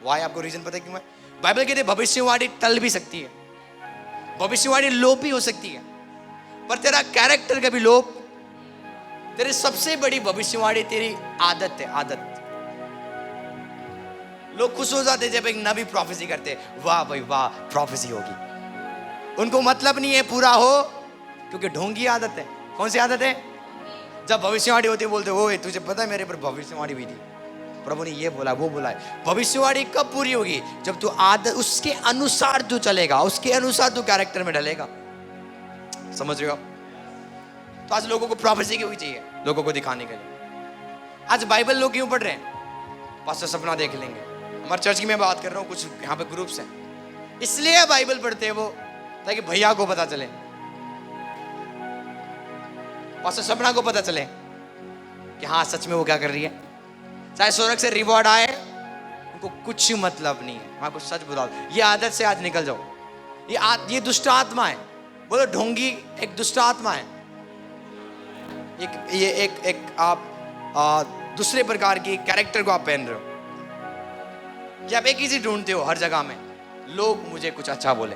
वाई? आपको रीजन पता है क्यों? बाइबल कहते हैं भविष्यवाणी टल भी सकती है, भविष्यवाणी लोप भी हो सकती है, पर तेरा कैरेक्टर कभी लोप। तेरी सबसे बड़ी भविष्यवाणी तेरी आदत है, आदत। लोग खुश हो जाते जब एक नबी प्रोफेसी करते, वाह भाई वाह प्रोफेसी होगी। उनको मतलब नहीं है पूरा हो, क्योंकि ढोंगी आदत है। कौन सी आदत है? जब भविष्यवाणी होती है बोलते ओए तुझे पता है मेरे पर भविष्यवाणी हुई थी, प्रभु ने ये बोला वो बोला है। भविष्यवाणी कब पूरी होगी? जब तू आदत उसके अनुसार तू चलेगा, उसके अनुसार तू कैरेक्टर में ढलेगा। समझ रहे हो? तो आज लोगों को प्रोफेसी क्यों चाहिए? लोगों को दिखाने के लिए। आज बाइबल लोग क्यों पढ़ रहे हैं? पास्टर सपना देख लेंगे। हमारे चर्च की मैं बात कर रहा हूँ, कुछ यहाँ पे ग्रुप्स हैं, इसलिए बाइबल पढ़ते हैं वो, ताकि भैया को पता चले, पास्टर सपना को पता चले कि हाँ सच में वो क्या कर रही है। चाहे स्वर्ग से रिवॉर्ड आए, उनको कुछ मतलब नहीं है। मैं आपको सच बता दूं, ये आदत से आज निकल जाओ। ये दुष्ट आत्मा है। बोलो ढोंगी एक दुष्ट आत्मा है। एक आप दूसरे प्रकार की कैरेक्टर को आप पहन रहे हो कि आप एक ही चीज ढूंढते हो हर जगह में, लोग मुझे कुछ अच्छा बोले,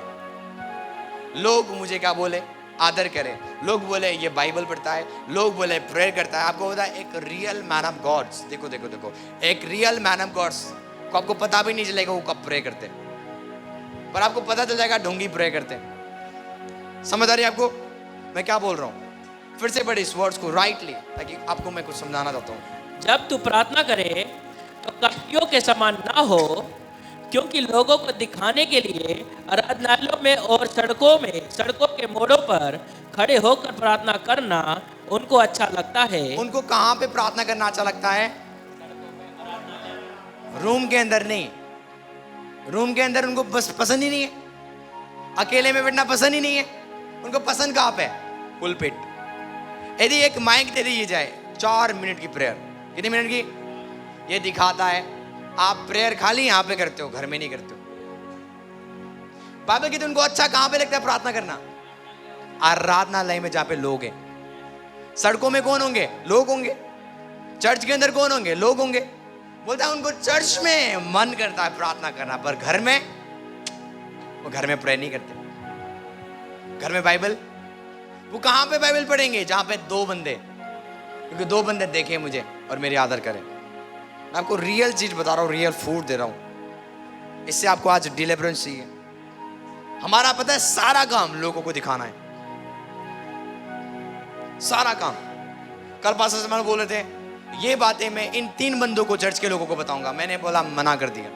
लोग मुझे क्या बोले, आदर करें, लोग बोले ये बाइबल पढ़ता है, लोग बोले प्रेयर करता है। आपको पता है एक रियल मैन ऑफ गॉड्स, देखो देखो देखो, एक रियल मैन ऑफ गॉड्स को आपको पता भी नहीं चलेगा वो कब प्रे करते, पर आपको पता चल जाएगा ढोंगी प्रे करते। समझ आ रही है आपको मैं क्या बोल रहा हूँ? फिर से पढ़ी इस वर्ड्स को राइटली, ताकि आपको मैं कुछ समझाना चाहता हूँ। जब तू प्रार्थना करे तो कपटियों के समान ना हो, क्योंकि लोगों को दिखाने के लिए आराधनालयों में और सड़कों के मोड़ों पर खड़े होकर प्रार्थना करना उनको अच्छा लगता है। उनको कहाँ पे प्रार्थना करना अच्छा लगता है? रूम के अंदर नहीं। रूम के अंदर उनको बस पसंद ही नहीं है, अकेले में बैठना पसंद ही नहीं है। उनको पसंद कहाँ पे? पुलपिट। यदि एक माइक दे दी जाए 4 मिनट की प्रेयर, कितने मिनट की? ये दिखाता है आप प्रेयर खाली यहां पे करते हो, घर में नहीं करते हो। बाइबल कहते उनको अच्छा कहां पे लगता है प्रार्थना करना? आराधनालय में, जहां पे लोग हैं। सड़कों में कौन होंगे? लोग होंगे। चर्च के अंदर कौन होंगे? लोग होंगे। बोलता है उनको चर्च में मन करता है प्रार्थना करना, पर घर में वो घर में प्रेयर नहीं करते। घर में बाइबल वो कहां पे बाइबल पढ़ेंगे? जहां पे 2 बंदे, क्योंकि 2 बंदे देखें मुझे और मेरी आदर करें। मैं आपको रियल चीज बता रहा हूँ, रियल फूड दे रहा हूँ। इससे आपको आज डिलीवरेंस चाहिए, हमारा पता है सारा काम लोगों को दिखाना है, सारा काम। कल पास्टर सलमान बोल रहे थे ये बातें मैं इन 3 बंदों को, चर्च के लोगों को बताऊंगा। मैंने बोला मना कर दिया,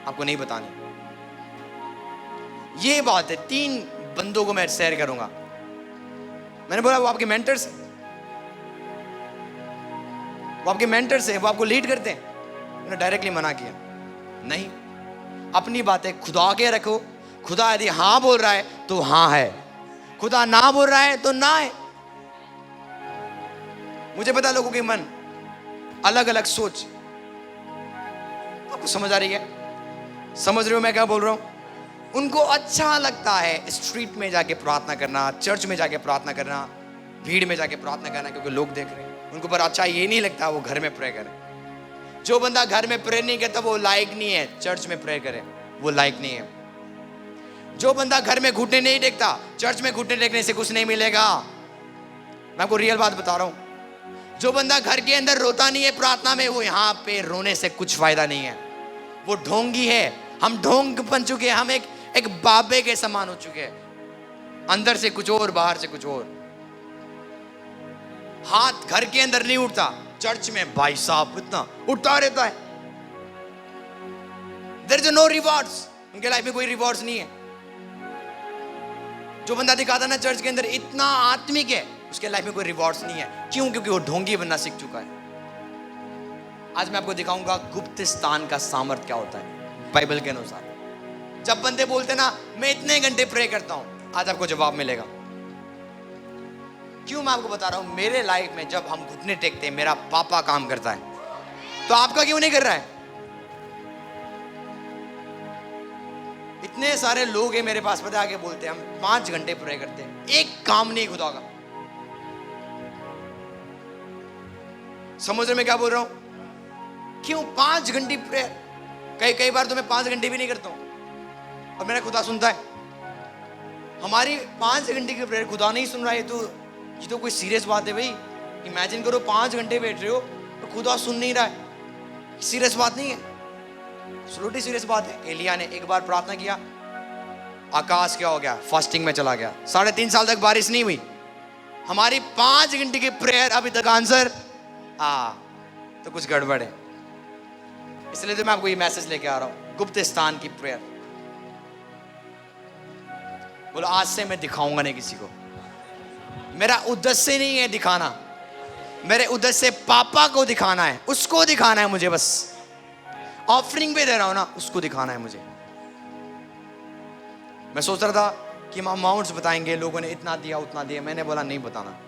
आपको नहीं बतानी। ये बात है 3 बंदों को मैं शेयर करूंगा। मैंने बोला वो आपके मेंटर्स हैं, वो आपके मेंटर्स हैं, वो आपको लीड करते हैं। मैंने डायरेक्टली मना किया, नहीं, अपनी बातें खुदा के रखो। खुदा यदि हाँ बोल रहा है तो हाँ है, खुदा ना बोल रहा है तो ना है। मुझे पता लोगों के मन अलग अलग सोच, आपको समझ आ रही है? समझ रहे हो मैं क्या बोल रहा हूं? उनको अच्छा लगता है स्ट्रीट में जाके प्रार्थना करना, चर्च में जाके प्रार्थना करना, भीड़ में जाके प्रार्थना करना, क्योंकि लोग देख रहे हैं। उनको पर अच्छा ये नहीं लगता वो घर में प्रे करे। जो बंदा घर में प्रे नहीं करता वो लायक नहीं है चर्च में प्रे करे, वो लायक नहीं है। जो बंदा घर में घुटने नहीं टेकता, चर्च में घुटने टेकने से कुछ नहीं मिलेगा। मैं आपको रियल बात बता रहा हूं। जो बंदा घर के अंदर रोता नहीं है प्रार्थना में, वो यहाँ पे रोने से कुछ फायदा नहीं है। वो ढोंगी है। हम ढोंग बन चुके हैं, हम एक बाबे के समान हो चुके हैं, अंदर से कुछ और बाहर से कुछ और। हाथ घर के अंदर नहीं उठता, चर्च में भाई साहब इतना उठता रहता है। देयर इज नो रिवॉर्ड्स, उनके लाइफ में कोई रिवॉर्ड्स नहीं है। जो बंदा दिखाता ना चर्च के अंदर इतना आत्मिक है, उसके लाइफ में कोई रिवॉर्ड्स नहीं है। क्यों? क्योंकि वो ढोंगी बनना सीख चुका है। आज मैं आपको दिखाऊंगा गुप्त स्थान का सामर्थ क्या होता है बाइबल के अनुसार। जब बंदे बोलते ना मैं इतने घंटे प्रे करता हूं, आज आपको जवाब मिलेगा। क्यों मैं आपको बता रहा हूं? मेरे लाइफ में जब हम घुटने टेकते हैं, मेरा पापा काम करता है, तो आपका क्यों नहीं कर रहा है? इतने सारे लोग हैं मेरे पास, पता आके बोलते हैं हम 5 घंटे प्रे करते हैं, एक काम नहीं खुदा का। समझ रहे मैं क्या बोल रहा हूं? क्यों 5 घंटे प्रेयर? कई बार तो मैं 5 घंटे भी नहीं करता हूं और मेरा खुदा सुनता है। हमारी 5 घंटे की प्रेयर खुदा नहीं सुन रहा है, ये तो कोई सीरियस बात है भाई। इमेजिन करो 5 घंटे बैठ रहे हो तो खुदा सुन नहीं रहा है, सीरियस बात नहीं है, एब्सोल्युटली सीरियस बात है। एलिया ने एक बार प्रार्थना किया, आकाश क्या हो गया? फास्टिंग में चला गया। 3.5 साल तक बारिश नहीं हुई। हमारी 5 घंटे की प्रेयर अभी तक आंसर तो कुछ गड़बड़ है। इसलिए तो मैं आपको ये मैसेज लेके आ रहा हूं, गुप्त स्थान की प्रेयर। बोलो आज से मैं दिखाऊंगा नहीं किसी को। मेरा उद्देश्य नहीं है दिखाना, मेरे उद्देश्य पापा को दिखाना है, उसको दिखाना है मुझे। बस ऑफरिंग पे दे रहा हूं ना, उसको दिखाना है मुझे। मैं सोच रहा था कि हम अमाउंट्स बताएंगे, लोगों ने इतना दिया उतना दिया। मैंने बोला नहीं बताना,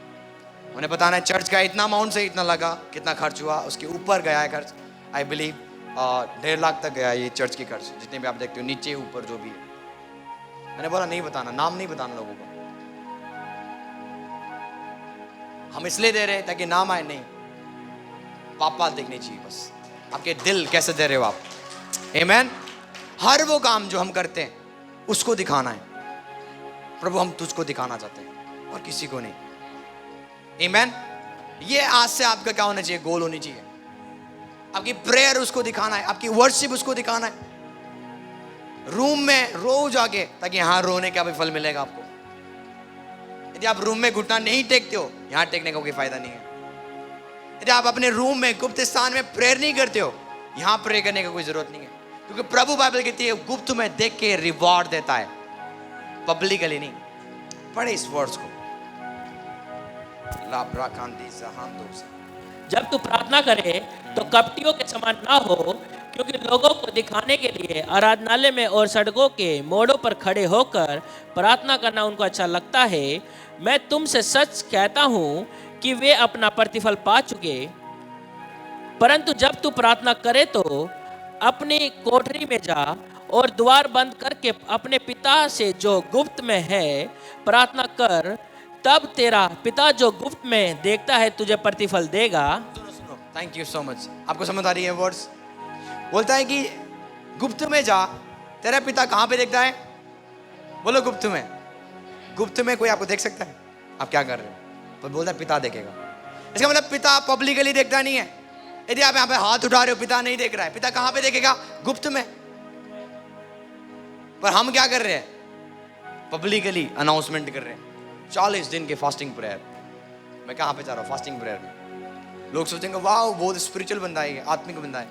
उन्हें बताना है चर्च का इतना अमाउंट से इतना लगा, कितना खर्च हुआ, उसके ऊपर गया है खर्च। आई बिलीव 1.5 लाख तक गया ये चर्च की खर्च, जितने भी आप देखते हो, नीचे ऊपर जो भी है। मैंने बोला नहीं बताना, नाम नहीं बताना लोगों को। हम इसलिए दे रहे हैं ताकि नाम आए, नहीं, पापा देखने चाहिए बस आपके दिल कैसे दे रहे हो आप। आमीन। हर वो काम जो हम करते हैं उसको दिखाना है। प्रभु हम तुझको दिखाना चाहते हैं और किसी को नहीं। आमीन। ये आज से आपका क्या होना चाहिए? गोल होनी चाहिए। आपकी प्रेयर उसको दिखाना है, आपकी वर्शिप उसको दिखाना है। रूम में रो जाके, ताकि यहां रोने का भी फल मिलेगा आपको। यदि आप रूम में घुटना नहीं टेकते हो, यहां टेकने का कोई फायदा नहीं है। यदि आप अपने रूम में गुप्त स्थान में प्रेयर नहीं करते हो, यहां प्रे करने का कोई जरूरत नहीं है। क्योंकि प्रभु बाइबल कहती है गुप्त में देख के रिवॉर्ड देता है, पब्लिकली नहीं। पढ़े इस वर्ड्स को। जब तू प्रार्थना करे तो कपटियों के समान ना हो, क्योंकि लोगों को दिखाने के लिए आराधनालय में और सड़कों के मोड़ों पर खड़े होकर प्रार्थना करना उनको अच्छा लगता है। मैं तुमसे सच कहता हूँ कि वे अपना प्रतिफल पा चुके। परंतु जब तू प्रार्थना करे तो अपनी कोठरी में जा और द्वार बंद करके अपने पिता से जो गुप्त में है प्रार्थना कर, तब तेरा पिता जो गुप्त में देखता है तुझे प्रतिफल देगा। सुनो, थैंक यू सो मच। आपको समझ आ रही है वर्ड्स? बोलता है कि गुप्त में जा, तेरा पिता कहां पे देखता है? बोलो गुप्त में। गुप्त में कोई आपको देख सकता है? आप क्या कर रहे हो? तो बोलता है पिता देखेगा। इसका मतलब पिता पब्लिकली देखता नहीं है। यदि आप यहाँ पे हाथ उठा रहे हो, पिता नहीं देख रहा है। पिता कहां पे देखेगा? गुप्त में। पर हम क्या कर रहे हैं? पब्लिकली अनाउंसमेंट कर रहे हैं 40 दिन के फास्टिंग प्रेयर। मैं कहाँ पे जा रहा हूँ? फास्टिंग प्रेयर में। लोग सोचेंगे वाह बहुत स्पिरिचुअल बंदा है, आत्मिक बंदा है,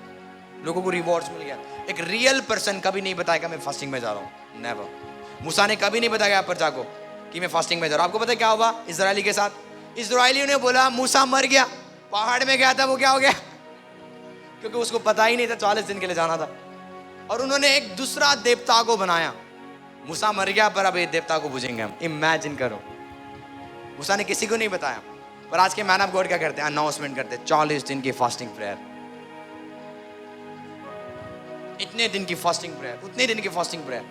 लोगों को रिवॉर्ड्स मिल गया। एक रियल पर्सन कभी नहीं बताएगा मैं फास्टिंग में जा रहा हूँ, नेवर। मूसा ने कभी नहीं बताया प्रजा को कि मैं फास्टिंग में जा रहा हूँ। आपको पता है क्या हुआ इजरायली के साथ? इजरायलियों ने बोला मूसा मर गया, पहाड़ में गया था, वो क्या हो गया? क्योंकि उसको पता ही नहीं था 40 दिन के लिए जाना था। और उन्होंने एक दूसरा देवता को बनाया। मूसा मर गया पर अब ये देवता को पूजेंगे हम। इमेजिन करो, मूसा ने किसी को नहीं बताया। पर आज के मैन ऑफ गॉड क्या करते हैं? अनाउंसमेंट करते हैं 40 दिन की फास्टिंग प्रेयर, इतने दिन की फास्टिंग प्रेयर, उतने दिन की फास्टिंग प्रेयर।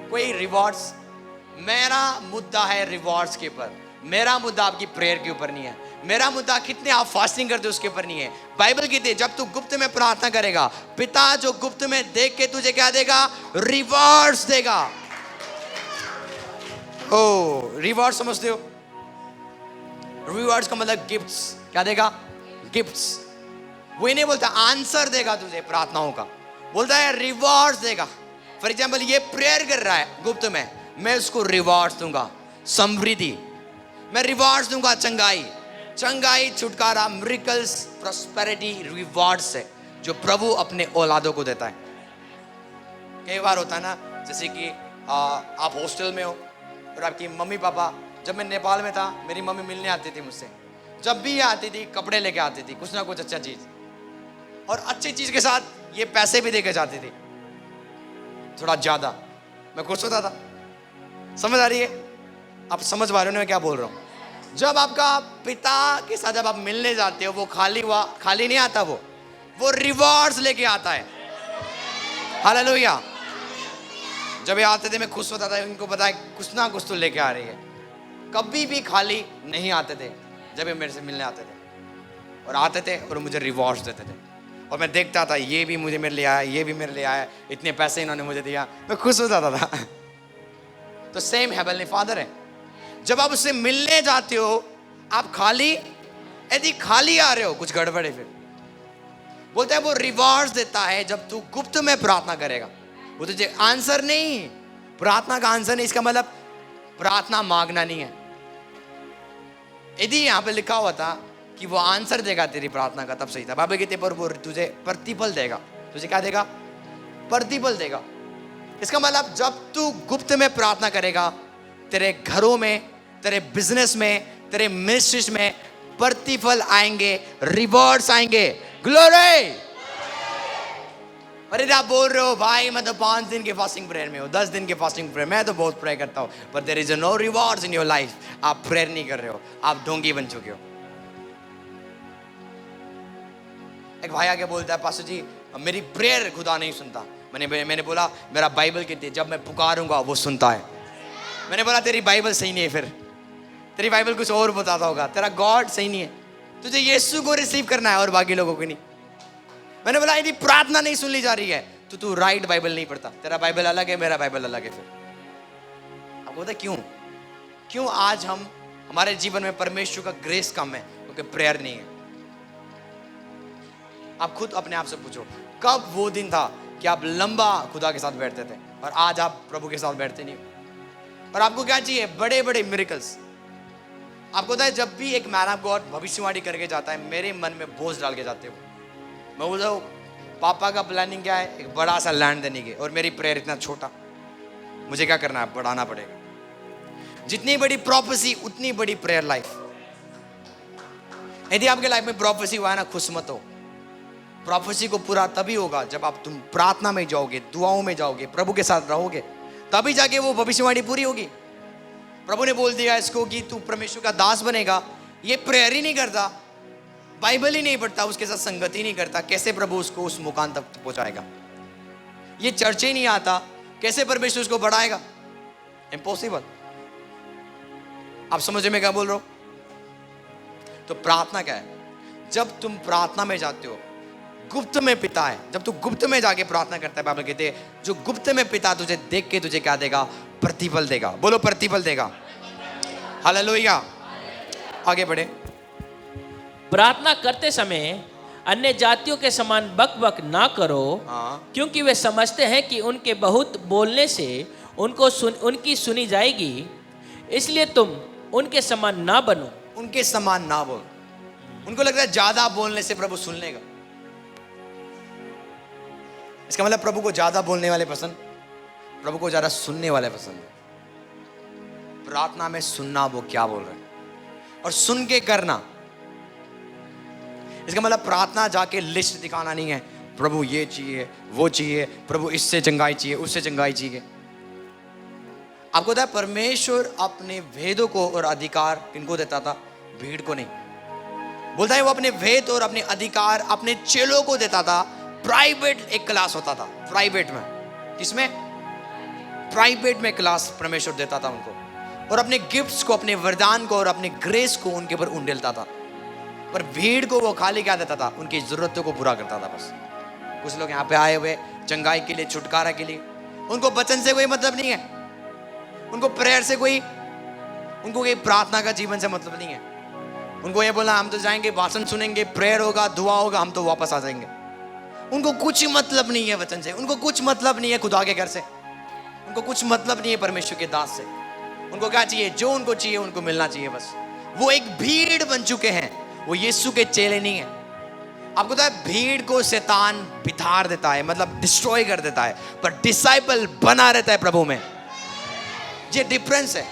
कोई रिवॉर्ड्स? मेरा मुद्दा है रिवॉर्ड्स के ऊपर, मेरा मुद्दा आपकी प्रेयर के ऊपर नहीं है। मेरा मुद्दा कितने आप फास्टिंग करते हो उसके ऊपर नहीं है। बाइबल कहती है जब तू गुप्त में प्रार्थना करेगा, पिता जो गुप्त में देख के तुझे क्या देगा? रिवॉर्ड्स देगा। ओ रिवॉर्ड समझते हो? रिवॉर्ड्स का मतलब गिफ्ट्स। क्या देगा? गिफ्ट्स। वो नहीं बोलता आंसर देगा तुझे प्रार्थनाओं का, बोलता है रिवॉर्ड्स देगा। फॉर एग्जाम्पल ये प्रेयर कर रहा है गुप्त में, मैं उसको रिवॉर्ड्स दूंगा, समृद्धि, मैं रिवॉर्ड्स दूंगा, चंगाई, चंगाई, छुटकारा, मिरेकल्स, प्रॉस्पेरिटी, रिवॉर्ड्स है जो प्रभु अपने औलादों को देता है। कई बार होता है ना, जैसे कि आप हॉस्टल में हो और आपकी मम्मी पापा, जब मैं नेपाल में था मेरी मम्मी मिलने आती थी मुझसे, जब भी आती थी कपड़े लेके आती थी, कुछ ना कुछ अच्छा चीज, और अच्छी चीज के साथ ये पैसे भी देके जाती थी थोड़ा ज्यादा। मैं खुश होता था। समझ आ रही है? आप समझ पा रहे हो मैं क्या बोल रहा हूँ? जब आपका पिता के साथ जब आप मिलने जाते हो, वो खाली नहीं आता, वो रिवॉर्ड्स लेके आता है। हालेलुया। जब ये आते थे मैं खुश होता था, इनको पता है कुछ ना कुछ तो लेके आ रही है। कभी भी खाली नहीं आते थे जब ये मेरे से मिलने आते थे, और आते थे और मुझे रिवॉर्ड्स देते थे। और मैं देखता था ये भी मुझे मेरे लिए आया, ये भी मेरे लिए आया, इतने पैसे इन्होंने मुझे दिया, मैं खुश हो जाता था। तो सेम हेवनली फादर है। जब आप उससे मिलने जाते हो, आप खाली, यदि खाली आ रहे हो कुछ गड़बड़ है, फिर बोलता है वो रिवॉर्ड्स देता है जब तू गुप्त में प्रार्थना करेगा। वो तुझे आंसर नहीं, प्रार्थना का आंसर नहीं, इसका मतलब प्रार्थना मांगना नहीं है। यदि यहाँ पे लिखा हुआ था कि वो आंसर देगा तेरी प्रार्थना का, तब सही था। बाबा कहते पर वो तुझे प्रतिफल देगा। तुझे क्या देगा? प्रतिफल देगा। इसका मतलब जब तू गुप्त में प्रार्थना करेगा, तेरे घरों में, तेरे बिजनेस में, तेरे मिनिस्ट्रीज में प्रतिफल आएंगे, रिवॉर्ड्स आएंगे। ग्लोरी। अरे आप बोल रहे हो भाई मैं तो 5 दिन के फास्टिंग प्रेयर में हूँ, 10 दिन के फास्टिंग प्रेयर, मैं तो बहुत प्रे करता हूँ, पर there is no rewards in your life. आप प्रेयर नहीं कर रहे हो, आप ढोंगी बन चुके हो। एक भाई आके बोलता है पास्टर जी मेरी प्रेयर खुदा नहीं सुनता। मैंने बोला मेरा बाइबल कहती है जब मैं पुकारूंगा वो सुनता है। मैंने बोला तेरी बाइबल सही नहीं है, फिर तेरी बाइबल कुछ और बताता होगा, तेरा गॉड सही नहीं है, तुझे यीशु को रिसीव करना है और बाकी लोगों को नहीं। मैंने बोला यदि प्रार्थना नहीं सुन ली जा रही है तो तू राइट बाइबल नहीं पढ़ता, तेरा बाइबल अलग है, मेरा बाइबल अलग है। फिर आपको पता क्यों आज हमारे जीवन में परमेश्वर का ग्रेस कम है? क्योंकि प्रेयर नहीं है। आप खुद अपने आप से पूछो कब वो दिन था कि आप लंबा खुदा के साथ बैठते थे और आज आप प्रभु के साथ बैठते नहीं हो। और आपको क्या चाहिए? बड़े बड़े मिरेकल्स। आपको पता है जब भी एक मैन ऑफ गॉड भविष्यवाणी करके जाता है, मेरे मन में बोझ डाल के जाते हो। मैं बोलता हूँ पापा का प्लानिंग क्या है? एक बड़ा सा लैंड देने की, और मेरी प्रेयर इतना छोटा, मुझे क्या करना है? बढ़ाना पड़ेगा। जितनी बड़ी प्रोफेसी उतनी बड़ी प्रेयर लाइफ। यदि आपके लाइफ में प्रोफेसी हुआ है ना, खुश मत हो। प्रोफेसी को पूरा तभी होगा जब आप तुम प्रार्थना में जाओगे, दुआओं में जाओगे, प्रभु के साथ रहोगे, तभी जाके वो भविष्यवाणी पूरी होगी। प्रभु ने बोल दिया इसको कि तू परमेश्वर का दास बनेगा, ये प्रेयर ही नहीं करता, बाइबल ही नहीं पढ़ता, उसके साथ संगति ही नहीं करता, कैसे प्रभु उसको उस मुकाम तक पहुंचाएगा? ये चर्च ही नहीं आता, कैसे परमेश्वर उसको बढ़ाएगा? इम्पॉसिबल। आप समझ में क्या बोल रहे हो? तो प्रार्थना क्या है? जब तुम प्रार्थना में जाते हो, गुप्त में पिता है, जब तू गुप्त में जाके प्रार्थना करता है, बाइबल कहते हैं जो गुप्त में पिता तुझे देख के तुझे क्या देगा? प्रतिफल देगा। बोलो प्रतिफल देगा। हालेलुया। आगे बढ़े। प्रार्थना करते समय अन्य जातियों के समान बक ना करो, हाँ, क्योंकि वे समझते हैं कि उनके बहुत बोलने से उनकी सुनी जाएगी, इसलिए तुम उनके समान ना बनो। उनके समान ना बोल। उनको लगता है ज्यादा बोलने से प्रभु सुन लेगा। इसका मतलब प्रभु को ज्यादा बोलने वाले पसंद, प्रभु को ज्यादा सुनने वाले पसंद। प्रार्थना में सुनना वो क्या बोल रहे हैं और सुन के करना। इसका मतलब प्रार्थना जाके लिस्ट दिखाना नहीं है, प्रभु ये चाहिए वो चाहिए, प्रभु इससे चंगाई चाहिए उससे चंगाई चाहिए। आपको पता है परमेश्वर अपने वेदों को और अधिकार किनको देता था? भीड़ को नहीं। बोलता है वो अपने वेद और अपने अधिकार अपने चेलों को देता था। प्राइवेट एक क्लास होता था, प्राइवेट में। किसमें? प्राइवेट में क्लास परमेश्वर देता था उनको, और अपने गिफ्ट्स को, अपने वरदान को और अपने ग्रेस को उनके ऊपर उंडेलता था। पर भीड़ को वो खाली क्या देता था? उनकी जरूरतों को पूरा करता था बस। कुछ लोग यहाँ पे आए हुए चंगाई के लिए, छुटकारा के लिए, उनको वचन से कोई मतलब नहीं है, उनको प्रेयर से कोई, उनको कोई प्रार्थना का जीवन से मतलब नहीं है। उनको ये बोला हम तो जाएंगे, भाषण सुनेंगे, प्रेयर होगा, दुआ होगा, हम तो वापस आ जाएंगे। उनको कुछ मतलब नहीं है वचन से, उनको कुछ मतलब नहीं है खुदा के घर से, उनको कुछ मतलब नहीं है परमेश्वर के दास से। उनको क्या चाहिए? जो उनको चाहिए उनको मिलना चाहिए बस। वो एक भीड़ बन चुके हैं, वो यीशु के चेले नहीं है। आपको पता है भीड़ को शैतान बिठार देता है, मतलब डिस्ट्रॉय कर देता है, पर डिसाइपल बना रहता है प्रभु में। ये डिफरेंस है।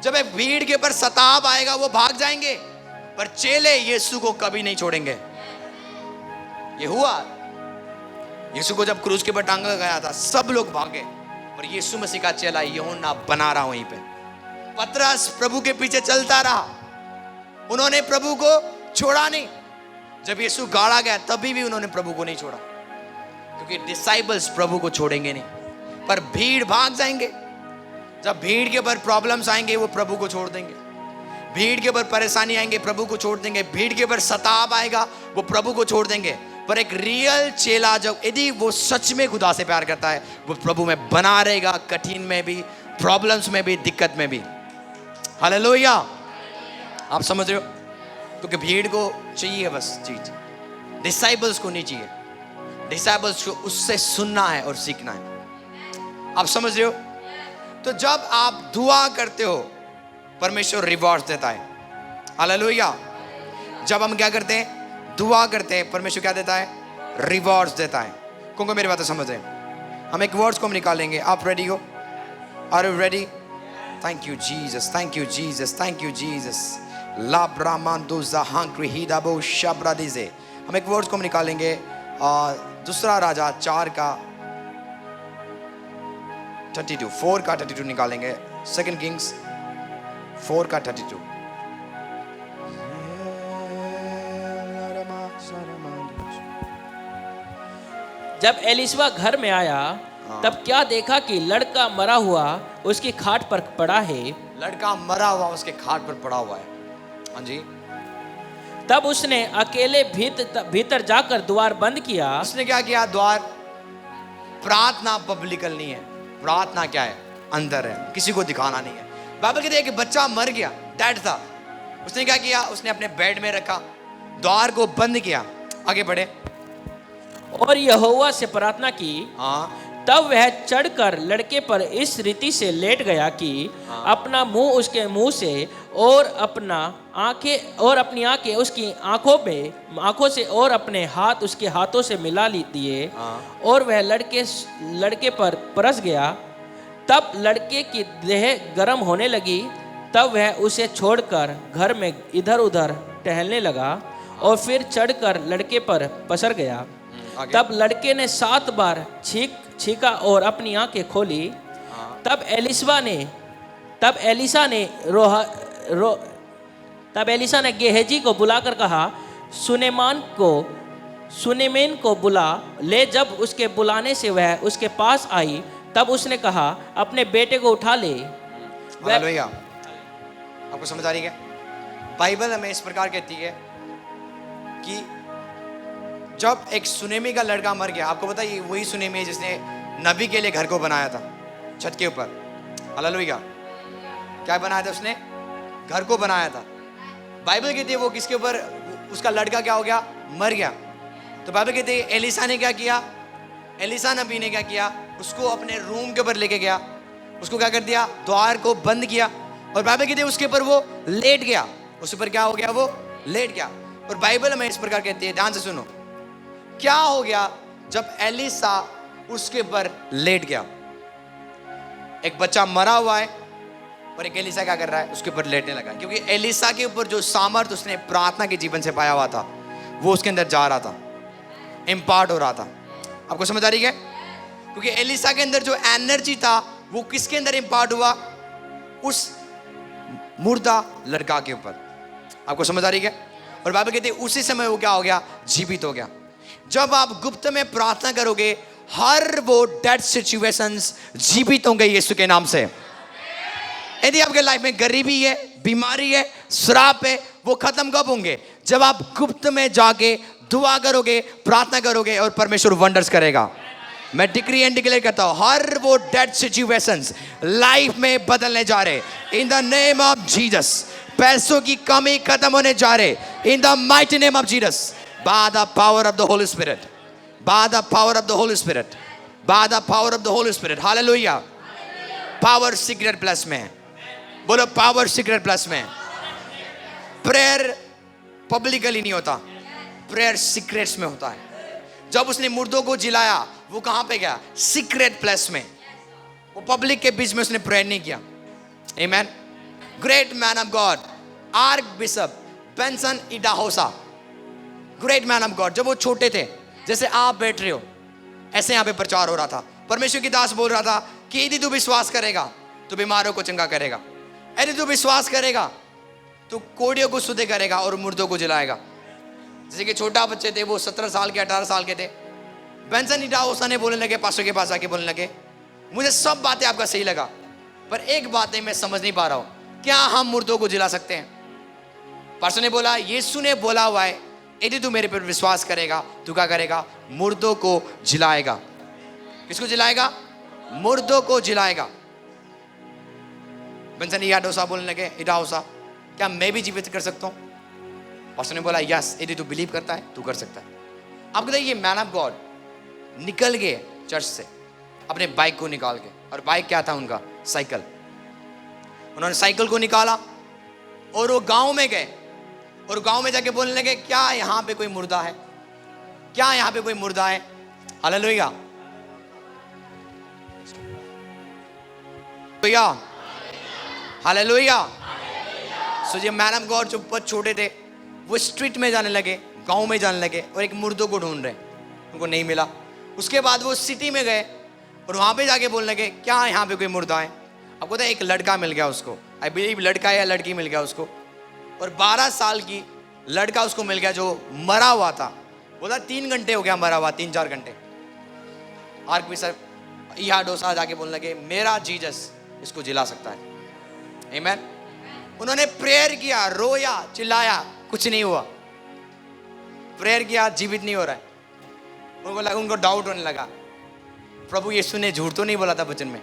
जब एक भीड़ के ऊपर सताव आएगा वो भाग जाएंगे, पर चेले यीशु को कभी नहीं छोड़ेंगे। ये हुआ यीशु को जब क्रूज के ऊपर टांगा गया था, सब लोग भागे, और यीशु मसीह का चेला यूहन्ना बना रहा वहीं पे। पतरस प्रभु के पीछे चलता रहा, उन्होंने प्रभु को छोड़ा नहीं। जब यीशु गाड़ा गया तभी भी उन्होंने प्रभु को नहीं छोड़ा, क्योंकि डिसाइपल्स प्रभु को छोड़ेंगे नहीं, पर भीड़ भाग जाएंगे। जब भीड़ के ऊपर प्रॉब्लम्स आएंगे वो प्रभु को छोड़ देंगे, भीड़ के ऊपर परेशानी आएंगे प्रभु को छोड़ देंगे, भीड़ के ऊपर सताव आएगा वो प्रभु को छोड़ देंगे। पर एक रियल चेला जब यदि वो सच में खुदा से प्यार करता है, वो प्रभु में बना रहेगा, कठिन में भी, प्रॉब्लम्स में भी, दिक्कत में भी। हालेलुया। आप समझ रहे हो? क्योंकि भीड़ को चाहिए बस चीज, डिसाइपल्स को नहीं चाहिए। डिसाइपल्स को उससे सुनना है और सीखना है। आप समझ रहे हो? तो जब आप दुआ करते हो परमेश्वर रिवॉर्ड देता है। हालेलुया। जब हम क्या करते हैं? दुआ करते हैं, परमेश्वर क्या देता है? रिवॉर्ड्स देता है। कौन मेरी बात समझ रहे हैं? हम एक वर्ड्स को हम निकालेंगे। आप रेडी हो? Are you ready? Thank you Jesus, thank you Jesus, thank you Jesus. ला ब्राह्मण जहांग्री हिदाबो शब्रादिजे। हम एक वर्ड्स को हम निकालेंगे, दूसरा राजा 4 का 32, 4 का 32 निकालेंगे। सेकंड किंग्स 4 का 32। जब एलिशबा घर में आया तब क्या देखा कि लड़का मरा हुआ उसकी खाट पर पड़ा है। लड़का मरा हुआ उसके खाट पर पड़ा हुआ है। हाँ जी। तब उसने अकेले भीतर जाकर द्वार बंद किया। उसने क्या किया? द्वार। प्रार्थना पब्लिकल नहीं है, प्रार्थना क्या है? अंदर है, किसी को दिखाना नहीं है। बाइबल कहती है कि बच्चा मर गया, डेड था। उसने क्या किया? उसने अपने बेड में रखा, द्वार को बंद किया। आगे बढ़े। और यहोवा से प्रार्थना की। हाँ। तब वह चढ़कर लड़के पर इस रीति से लेट गया कि अपना मुंह उसके मुंह से और अपनी आंखें उसकी आंखों से और अपने हाथ उसके हाथों से मिला दिए। और वह लड़के पर परस गया। तब लड़के की देह गर्म होने लगी। तब वह उसे छोड़कर घर में इधर उधर टहलने लगा और फिर चढ़कर लड़के पर पसर गया। तब लड़के ने 7 बार छींका और अपनी आंखें खोली। तब एलिशा ने गेहजी को बुलाकर कहा, सुनेमेन को बुला ले। जब उसके बुलाने से वह उसके पास आई तब उसने कहा, अपने बेटे को उठा ले। हालेलुया। आपको समझ आ रही है? बाइबल हमें इस प्रकार कहती है कि जब एक सुनेमी का लड़का मर गया, आपको पता है वही सुनेमी है जिसने नबी के लिए घर को बनाया था छत के ऊपर। हालेलुया। क्या बनाया था उसने? घर को बनाया था। बाइबल कहती है वो किसके ऊपर, उसका लड़का क्या हो गया? मर गया। तो बाइबल कहते हैं एलिसा ने क्या किया, एलिसा नबी ने क्या किया, उसको अपने रूम के ऊपर लेके गया, उसको क्या कर दिया, द्वार को बंद किया, और बाइबल कहते हैं उसके ऊपर वो लेट गया, उसके ऊपर क्या हो गया, वो लेट गया। और बाइबल में इस प्रकार कहती है, ध्यान से सुनो, क्या हो गया जब एलिसा उसके ऊपर लेट गया। एक बच्चा मरा हुआ है और एक एलिसा क्या कर रहा है, उसके ऊपर लेटने लगा, क्योंकि एलिसा के ऊपर जो सामर्थ उसने प्रार्थना के जीवन से पाया हुआ था वो उसके अंदर जा रहा था, इम्पार्ट हो रहा था। आपको समझ आ रही है? क्योंकि एलिसा के अंदर जो एनर्जी था वो किसके अंदर इम्पार्ट हुआ, उस मुर्दा लड़का के ऊपर। आपको समझ आ रही है? और बाइबल कहती है उसी समय वो क्या हो गया, जीवित हो गया। जब आप गुप्त में प्रार्थना करोगे, हर वो डेड सिचुएशंस जीवित होंगे यीशु के नाम से। यदि आपके लाइफ में गरीबी है, बीमारी है, श्राप है, वो खत्म कब होंगे, जब आप गुप्त में जाके दुआ करोगे, प्रार्थना करोगे, और परमेश्वर वंडर्स करेगा। मैं डिक्री एंड डिक्लेयर करता हूं, हर वो डेड सिचुएशंस लाइफ में बदलने जा रहे इन द नेम ऑफ जीसस। पैसों की कमी खत्म होने जा रहे in the mighty name of Jesus, by the power of the Holi spirit, by the power of the Holi spirit, by the power of the Holi spirit. Hallelujah. Power secret plus में है, बोलो पावर सीक्रेट प्लस में। Prayer publicly नहीं होता, prayer secrets में होता है। जब उसने मुर्दों को जिलाया, वो कहां पे गया, सीक्रेट प्लेस में। वो पब्लिक के बीच में उसने प्रेयर नहीं किया। Amen. Great man of God archbishop Benson Idahosa, great man of God. जब वो छोटे थे, जैसे आप बैठ रहे हो ऐसे यहाँ पे प्रचार हो रहा था। परमेश्वर की दास बोल रहा था कि यदि तू विश्वास करेगा तो बीमारों को चंगा करेगा, यदि तू विश्वास करेगा तो कोड़ियों को शुद्ध करेगा और मुर्दों को जिलाएगा। जैसे कि छोटा बच्चे थे, वो 17 साल के 18 साल के थे, बेंसन इडाहोसा ने बोलने लगे, पास्टर के पास आके बोलने लगे, मुझे सब बातें आपका सही लगा, पर एक बात नहीं मैं समझ नहीं पा रहा हूं, क्या हम मुर्दों को जिला सकते हैं? पास्टर ने बोला, यीशु ने बोला हुआ है यदि तू मेरे पर विश्वास करेगा तू क्या करेगा, मुर्दों को जिलाएगा। किसको जिलाएगा? मुर्दों को जिलाएगा। बेंसन इडाहोसा बोलने लगे, इडाहोसा क्या मैं भी जीवित कर सकता हूं? पास्टर ने बोला, यस, यदि तू बिलीव करता है तू कर सकता है। आप कहते हैं ये मैन ऑफ गॉड निकल गए चर्च से अपने बाइक को निकाल के, और बाइक क्या था उनका, साइकिल। उन्होंने साइकिल को निकाला और वो गांव में गए, और गांव में जाके बोलने लगे, क्या यहां पे कोई मुर्दा है, क्या यहां पे कोई मुर्दा है? हालेलुया। हालेलुया। सो ये मैन ऑफ गॉड जो बहुत छोटे थे, वो स्ट्रीट में जाने लगे, गांव में जाने लगे, और एक मुर्दों को ढूंढ रहे, उनको नहीं मिला। उसके बाद वो सिटी में गए और वहां पे जाके बोलने लगे, क्या यहाँ पे कोई मुर्दा है? आपको पता है एक लड़का मिल गया उसको, आई बिलीव लड़का या लड़की मिल गया उसको, और 12 साल की लड़का उसको मिल गया जो मरा हुआ था। बोला 3 घंटे हो गया मरा हुआ, 3-4 घंटे। आर्क बिशप इडाहोसा जाके बोलने लगे, मेरा जीसस इसको जिला सकता है। आमेन। उन्होंने प्रेयर किया, रोया, चिल्लाया, कुछ नहीं हुआ। प्रेयर किया, जीवित नहीं हो रहा है। उनको लगा, उनको डाउट होने लगा, प्रभु यीशु ने झूठ तो नहीं बोला था वचन में।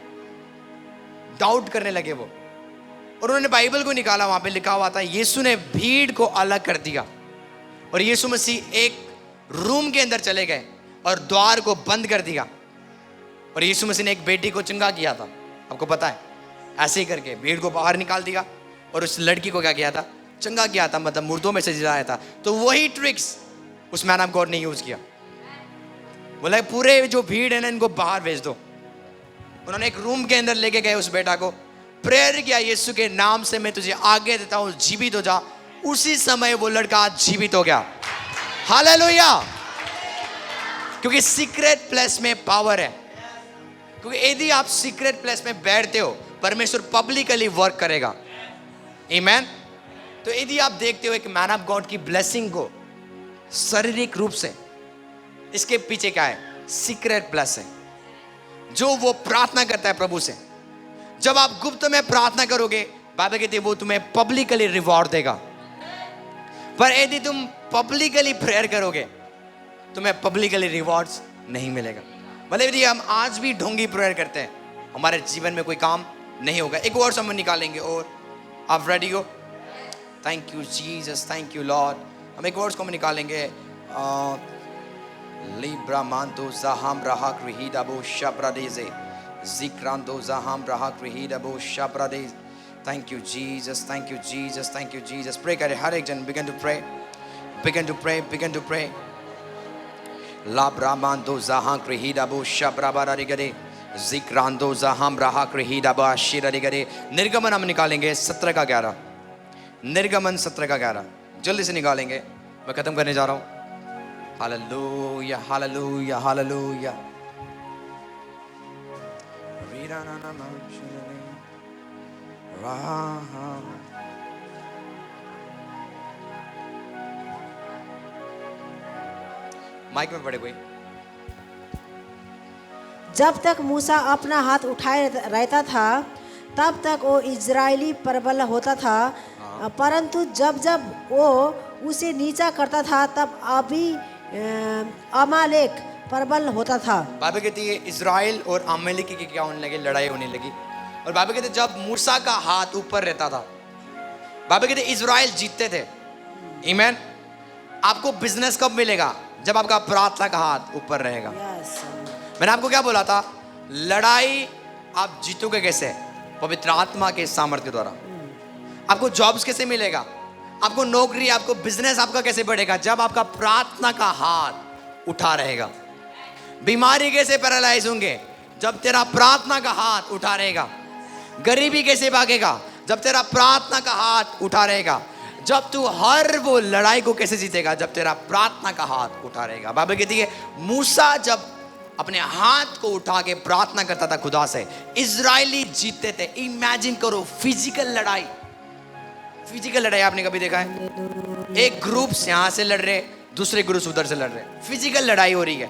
डाउट करने लगे वो, और उन्होंने बाइबल को निकाला, वहां पे लिखा हुआ था यीशु ने भीड़ को अलग कर दिया, और यीशु मसीह एक रूम के अंदर चले गए और द्वार को बंद कर दिया, और यीशु मसीह ने एक बेटी को चंगा किया था। आपको पता है, ऐसे ही करके भीड़ को बाहर निकाल दिया और उस लड़की को क्या किया था, चंगा किया था, मतलब मुर्दों में से जिलाया था। तो वही ट्रिक्स उस मैन ऑफ गॉड ने यूज किया। बोला पूरे जो भीड़ है ना, इनको बाहर भेज दो। उन्होंने एक रूम के अंदर लेके गए उस बेटा को, प्रेयर किया, यीशु के नाम से मैं तुझे आगे देता हूं, जीवित हो जा। उसी समय वो लड़का जीवित हो गया। हालेलुया। क्योंकि सीक्रेट प्लेस में पावर है। क्योंकि यदि आप सीक्रेट प्लेस में बैठते हो, परमेश्वर पब्लिकली वर्क करेगा। आमेन। तो यदि आप देखते हो एक मैन ऑफ गॉड की ब्लेसिंग को शारीरिक रूप से, इसके पीछे क्या है, सीक्रेट प्लेस है, जो वो प्रार्थना करता है प्रभु से। जब आप गुप्त में प्रार्थना करोगे, बाइबल कहती है वो तुम्हें पब्लिकली रिवॉर्ड देगा। पर यदि तुम पब्लिकली प्रेयर करोगे, तुम्हें पब्लिकली रिवॉर्ड्स नहीं मिलेगा। भले यदि हम आज भी ढोंगी प्रेयर करते हैं, हमारे जीवन में कोई काम नहीं होगा। एक वर्ड हम निकालेंगे, और आप रेडी हो? Thank you Jesus, thank you Lord. हम एक वर्ड्स को हम निकालेंगे। Libra manto zaham raha krihida bo shabradeze. Zikrando zaham raha krihida bo shabradeze. Thank you, Jesus. Thank you, Jesus. Thank you, Jesus. Pray, kare har ek jan begin to pray. Begin to pray. Begin to pray. Labra manto zaham krihida bo shabrabarigade. Zikrando zaham raha krihida bo shirarigade. निर्गमन हम निकालेंगे 17 का 11. निर्गमन 17 का 11. जल्दी से निकालेंगे. मैं खत्म करने जा रहा हूँ. Hallelujah, hallelujah, hallelujah. माइक में पड़े कोई. जब तक मूसा अपना हाथ उठाए रहता था तब तक वो इजरायली प्रबल होता था, परंतु जब जब वो उसे नीचा करता था तब अभी अमालेक प्रबल होता था. बाइबल कहती है इजराइल और अमालेक की क्या होने लगी, लड़ाई होने लगी. और बाइबल कहते जब मूसा का हाथ ऊपर रहता था, बाइबल कहते इजराइल जीतते थे. आमीन. आपको बिजनेस कब मिलेगा? जब आपका प्रार्थना का हाथ ऊपर रहेगा. मैंने आपको क्या बोला था? लड़ाई आप जीतोगे कैसे? पवित्र आत्मा के सामर्थ्य द्वारा. आपको जॉब्स कैसे मिलेगा? आपको नौकरी, आपको बिजनेस आपका कैसे बढ़ेगा? जब आपका प्रार्थना का हाथ उठा रहेगा. बीमारी कैसे पैरालाइज होंगे? जब तेरा प्रार्थना का हाथ उठा रहेगा. गरीबी कैसे भागेगा? जब तेरा प्रार्थना का हाथ उठा रहेगा. जब तू हर वो लड़ाई को कैसे जीतेगा? जब तेरा प्रार्थना का हाथ उठा रहेगा. बाइबल कहती है मूसा जब अपने हाथ को उठा के प्रार्थना करता था खुदा से, इजरायली जीतते थे. इमेजिन करो फिजिकल लड़ाई. फिजिकल लड़ाई आपने कभी देखा है? एक ग्रुप यहां से लड़ रहे, दूसरे ग्रुप उधर से लड़ रहे. फिजिकल लड़ाई हो रही है.